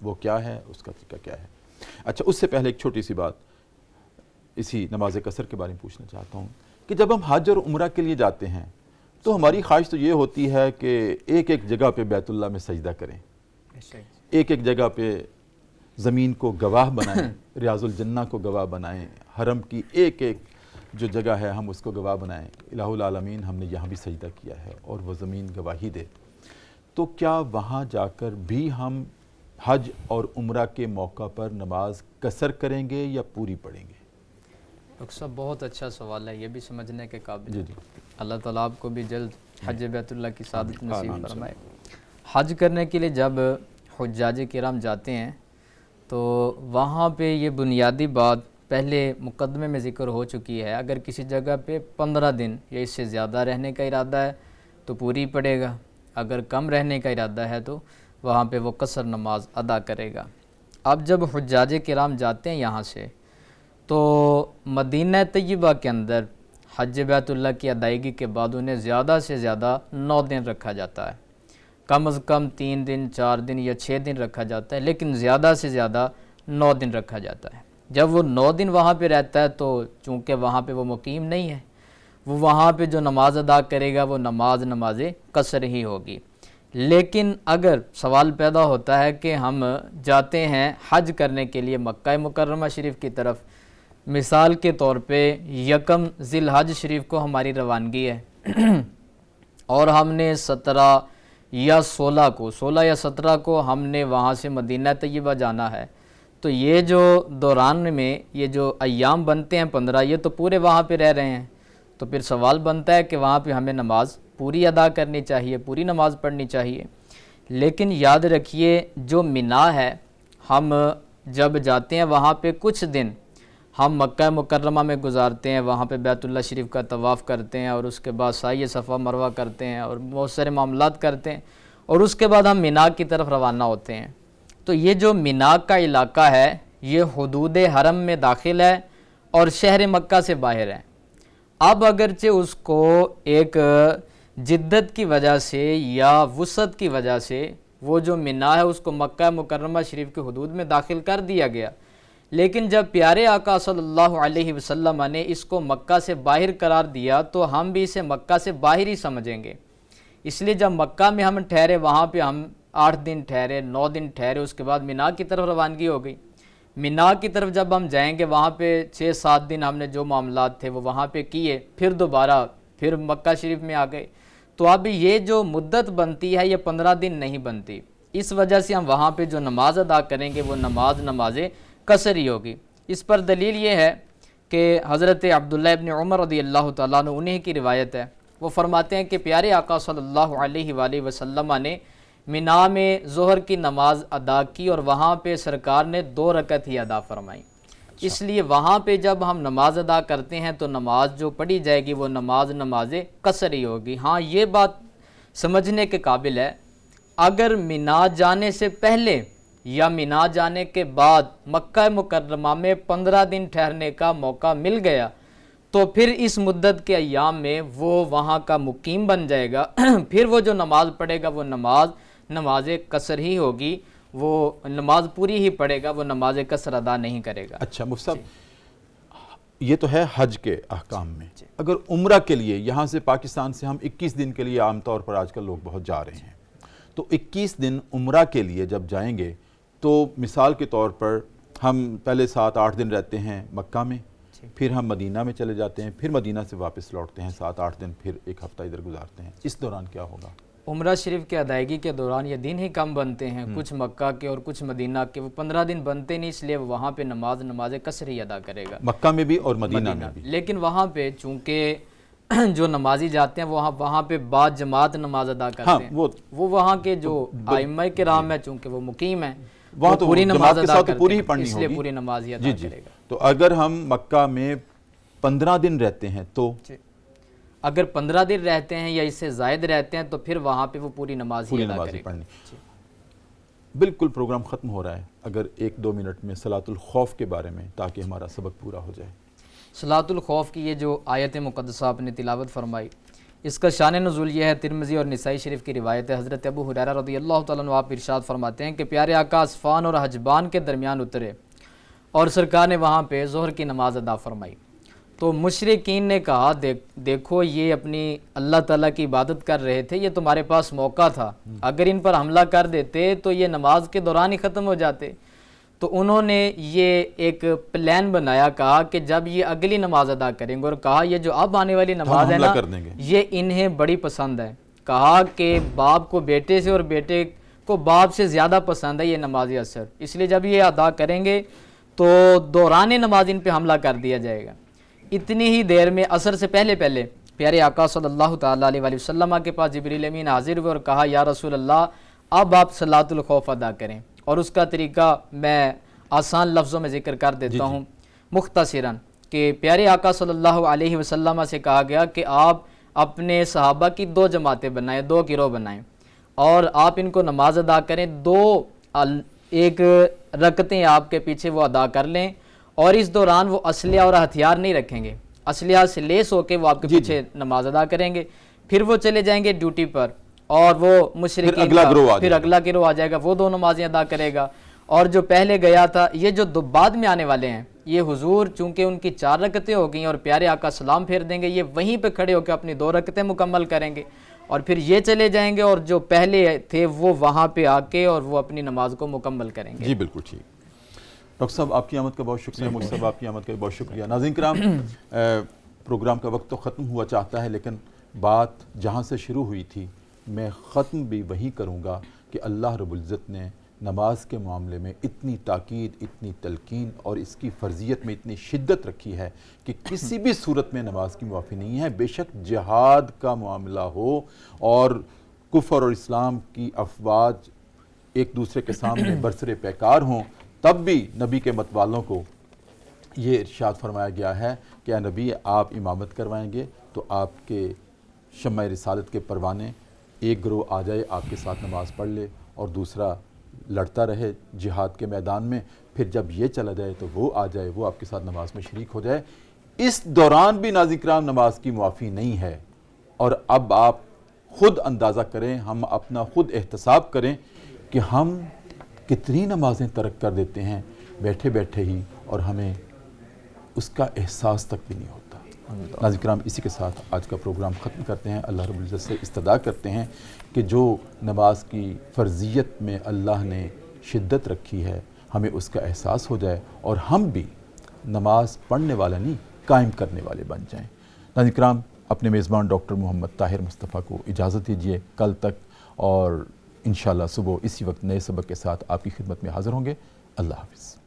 وہ کیا ہے, اس کا طریقہ کیا ہے. اچھا, اس سے پہلے ایک چھوٹی سی بات اسی نماز قصر کے بارے میں پوچھنا چاہتا ہوں کہ جب ہم حج اور عمرہ کے لیے جاتے ہیں تو ہماری خواہش تو یہ ہوتی ہے کہ ایک جگہ پہ بیت اللہ میں سجدہ کریں, ایک جگہ پہ زمین کو گواہ بنائیں, ریاض الجنہ کو گواہ بنائیں, حرم کی ایک جو جگہ ہے ہم اس کو گواہ بنائیں, الہ العالمین ہم نے یہاں بھی سجدہ کیا ہے اور وہ زمین گواہی دے. تو کیا وہاں جا کر بھی ہم حج اور عمرہ کے موقع پر نماز قصر کریں گے یا پوری پڑھیں گے؟ ڈاکٹر صاحب بہت اچھا سوال ہے, یہ بھی سمجھنے کے قابل. اللہ تعالیٰ آپ کو بھی جلد حج بیت اللہ کی سعادت نصیب فرمائے. حج کرنے کے لیے جب حجاج کرام جاتے ہیں تو وہاں پہ یہ بنیادی بات پہلے مقدمے میں ذکر ہو چکی ہے. اگر کسی جگہ پہ 15 دن یا اس سے زیادہ رہنے کا ارادہ ہے تو پوری پڑے گا, اگر کم رہنے کا ارادہ ہے تو وہاں پہ وہ قصر نماز ادا کرے گا. اب جب حجاج کرام جاتے ہیں یہاں سے تو مدینہ طیبہ کے اندر حج بیت اللہ کی ادائیگی کے بعد انہیں زیادہ سے زیادہ 9 دن رکھا جاتا ہے, کم از کم 3 دن 4 دن یا 6 دن رکھا جاتا ہے, لیکن زیادہ سے زیادہ 9 دن رکھا جاتا ہے. جب وہ 9 دن وہاں پہ رہتا ہے تو چونکہ وہاں پہ وہ مقیم نہیں ہے, وہ وہاں پہ جو نماز ادا کرے گا وہ نماز قصر ہی ہوگی. لیکن اگر سوال پیدا ہوتا ہے کہ ہم جاتے ہیں حج کرنے کے لیے مکہ مکرمہ شریف کی طرف, مثال کے طور پہ 1 ذی الحج شریف کو ہماری روانگی ہے اور ہم نے 17 یا 17 کو ہم نے وہاں سے مدینہ طیبہ جانا ہے, تو یہ جو دوران میں یہ جو ایام بنتے ہیں 15, یہ تو پورے وہاں پہ رہ رہے ہیں. تو پھر سوال بنتا ہے کہ وہاں پہ ہمیں نماز پوری ادا کرنی چاہیے, پوری نماز پڑھنی چاہیے. لیکن یاد رکھیے جو مینا ہے, ہم جب جاتے ہیں وہاں پہ کچھ دن ہم مکہ مکرمہ میں گزارتے ہیں, وہاں پہ بیت اللہ شریف کا طواف کرتے ہیں اور اس کے بعد سعی صفا مروہ کرتے ہیں اور بہت سارے معاملات کرتے ہیں, اور اس کے بعد ہم مینا کی طرف روانہ ہوتے ہیں. تو یہ جو مینا کا علاقہ ہے یہ حدود حرم میں داخل ہے اور شہر مکہ سے باہر ہے. اب اگرچہ اس کو ایک جدت کی وجہ سے یا وسعت کی وجہ سے وہ جو مینا ہے اس کو مکہ مکرمہ شریف کے حدود میں داخل کر دیا گیا, لیکن جب پیارے آقا صلی اللہ علیہ وسلم نے اس کو مکہ سے باہر قرار دیا تو ہم بھی اسے مکہ سے باہر ہی سمجھیں گے. اس لیے جب مکہ میں ہم ٹھہرے وہاں پہ ہم 8 دن ٹھہرے, 9 دن ٹھہرے, اس کے بعد مینا کی طرف روانگی ہو گئی. مینا کی طرف جب ہم جائیں گے وہاں پہ 6-7 دن ہم نے جو معاملات تھے وہ وہاں پہ کیے، پھر دوبارہ پھر مکہ شریف میں آ گئے، تو اب یہ جو مدت بنتی ہے یہ 15 دن نہیں بنتی، اس وجہ سے ہم وہاں پہ جو نماز ادا کریں گے وہ نماز قصر ہی ہوگی۔ اس پر دلیل یہ ہے کہ حضرت عبداللہ ابن عمر رضی اللہ تعالیٰ عنہ انہیں کی روایت ہے، وہ فرماتے ہیں کہ پیارے آقا صلی اللہ علیہ وآلہ وسلم نے مینا میں ظہر کی نماز ادا کی اور وہاں پہ سرکار نے 2 رکعت ہی ادا فرمائی، اس لیے وہاں پہ جب ہم نماز ادا کرتے ہیں تو نماز جو پڑھی جائے گی وہ نماز قصر ہی ہوگی۔ ہاں یہ بات سمجھنے کے قابل ہے، اگر مینا جانے سے پہلے یا مینا جانے کے بعد مکہ مکرمہ میں 15 دن ٹھہرنے کا موقع مل گیا تو پھر اس مدت کے ایام میں وہ وہاں کا مقیم بن جائے گا، پھر وہ جو نماز پڑھے گا وہ نماز قصر ہی ہوگی، وہ نماز پوری ہی پڑھے گا، وہ نماز قصر ادا نہیں کرے گا۔ اچھا مفتی صاحب، یہ تو ہے حج کے احکام میں، اگر عمرہ کے لیے یہاں سے پاکستان سے ہم 21 دن کے لیے عام طور پر آج کل لوگ بہت جا رہے ہیں، تو 21 دن عمرہ کے لیے جب جائیں گے تو مثال کے طور پر ہم پہلے 7-8 دن رہتے ہیں مکہ میں، پھر ہم مدینہ میں چلے جاتے ہیں، پھر مدینہ سے واپس لوٹتے ہیں 7-8 دن، پھر 1 ہفتہ ادھر گزارتے ہیں، اس دوران کیا ہوگا؟ عمرہ شریف کے ادائیگی کے دوران یہ دن ہی کم بنتے ہیں، کچھ مکہ کے اور کچھ مدینہ کے، وہ 15 دن بنتے نہیں، اس لیے وہاں پہ نماز قصر ہی ادا کرے گا، مکہ میں بھی اور مدینہ میں بھی۔ لیکن وہاں پہ چونکہ جو نمازی جاتے ہیں وہاں پہ بعد جماعت نماز ادا کرتے ہیں، وہ وہاں کے جو ائمہ کرام ہیں چونکہ وہ مقیم ہیں، وہاں تو پوری نماز ادا کرتے پوری ہی ہیں، پڑھنی اس لیے ہوگی، پوری نماز ہی ادا کرے گا۔ تو اگر ہم مکہ میں 15 دن رہتے ہیں تو اگر 15 دن رہتے ہیں یا اس سے زائد رہتے ہیں تو پھر وہاں پہ وہ پوری نماز ہی ادا کرے گا۔ بالکل پروگرام ختم ہو رہا ہے، اگر 1-2 منٹ میں صلاۃ الخوف کے بارے میں تاکہ ہمارا سبق پورا ہو جائے۔ صلاۃ الخوف کی یہ جو آیت مقدسہ آپ نے تلاوت فرمائی، اس کا شان نزول یہ ہے، ترمذی اور نسائی شریف کی روایت ہے، حضرت ابو ہریرہ رضی اللہ تعالیٰ عنہ آپ ارشاد فرماتے ہیں کہ پیارے آقا اسفان اور حجبان کے درمیان اترے اور سرکار نے وہاں پہ ظہر کی نماز ادا فرمائی، تو مشرکین نے کہا دیکھو یہ اپنی اللہ تعالیٰ کی عبادت کر رہے تھے، یہ تمہارے پاس موقع تھا، اگر ان پر حملہ کر دیتے تو یہ نماز کے دوران ہی ختم ہو جاتے، تو انہوں نے یہ ایک پلان بنایا، کہا کہ جب یہ اگلی نماز ادا کریں گے، اور کہا یہ جو اب آنے والی نماز ہے نا یہ انہیں بڑی پسند ہے، کہا کہ باپ کو بیٹے سے اور بیٹے کو باپ سے زیادہ پسند ہے یہ نماز عصر، اس لیے جب یہ ادا کریں گے تو دوران نماز ان پہ حملہ کر دیا جائے گا۔ اتنی ہی دیر میں عصر سے پہلے پیارے آقا صلی اللہ تعالیٰ علیہ وآلہ وسلم کے پاس جبریل امین حاضر ہوئے اور کہا یا رسول اللہ اب آپ صلاۃ الخوف ادا کریں، اور اس کا طریقہ میں آسان لفظوں میں ذکر کر دیتا ہوں مختصراً، کہ پیارے آقا صلی اللہ علیہ وسلم سے کہا گیا کہ آپ اپنے صحابہ کی 2 جماعتیں بنائیں، 2 گروہ بنائیں، اور آپ ان کو نماز ادا کریں، 1 رکعتیں آپ کے پیچھے وہ ادا کر لیں، اور اس دوران وہ اسلحہ اور ہتھیار نہیں رکھیں گے، اسلحہ سے لیس ہو کے وہ آپ کے پیچھے نماز ادا کریں گے، پھر وہ چلے جائیں گے ڈیوٹی پر، اور وہ مشرکین پھر اگلا گروہ آ جائے گا، وہ 2 نمازیں ادا کرے گا، اور جو پہلے گیا تھا یہ جو بعد میں آنے والے ہیں یہ حضور چونکہ ان کی 4 رکعتیں ہو گئیں اور پیارے آقا سلام پھیر دیں گے، یہ وہیں پہ کھڑے ہو کے اپنی 2 رکعتیں مکمل کریں گے، اور پھر یہ چلے جائیں گے، اور جو پہلے تھے وہ وہاں پہ آ کے اور وہ اپنی نماز کو مکمل کریں گے۔ جی بالکل ٹھیک۔ ڈاکٹر صاحب آپ کی آمد کا بہت شکریہ، مفتی صاحب آپ کی آمد کا بہت شکریہ۔ ناظرین کرام، پروگرام کا وقت تو ختم ہوا چاہتا ہے، لیکن بات جہاں سے شروع ہوئی تھی میں ختم بھی وہی کروں گا کہ اللہ رب العزت نے نماز کے معاملے میں اتنی تاکید، اتنی تلقین اور اس کی فرضیت میں اتنی شدت رکھی ہے کہ کسی بھی صورت میں نماز کی معافی نہیں ہے، بے شک جہاد کا معاملہ ہو اور کفر اور اسلام کی افواج ایک دوسرے کے سامنے برسر پیکار ہوں، تب بھی نبی کے مت والوں کو یہ ارشاد فرمایا گیا ہے کہ اے نبی آپ امامت کروائیں گے تو آپ کے شمع رسالت کے پروانے ایک گروہ آ جائے آپ کے ساتھ نماز پڑھ لے اور دوسرا لڑتا رہے جہاد کے میدان میں، پھر جب یہ چلا جائے تو وہ آ جائے، وہ آپ کے ساتھ نماز میں شریک ہو جائے۔ اس دوران بھی ناظرین کرام نماز کی معافی نہیں ہے، اور اب آپ خود اندازہ کریں، ہم اپنا خود احتساب کریں کہ ہم کتنی نمازیں ترک کر دیتے ہیں بیٹھے بیٹھے ہی، اور ہمیں اس کا احساس تک بھی نہیں ہوتا۔ ناظرین کرام اسی کے ساتھ آج کا پروگرام ختم کرتے ہیں، اللہ رب العزت سے استدعا کرتے ہیں کہ جو نماز کی فرضیت میں اللہ نے شدت رکھی ہے ہمیں اس کا احساس ہو جائے اور ہم بھی نماز پڑھنے والا نہیں قائم کرنے والے بن جائیں۔ ناظرین کرام، اپنے میزبان ڈاکٹر محمد طاہر مصطفیٰ کو اجازت دیجیے، کل تک، اور انشاءاللہ صبح اسی وقت نئے سبق کے ساتھ آپ کی خدمت میں حاضر ہوں گے۔ اللہ حافظ۔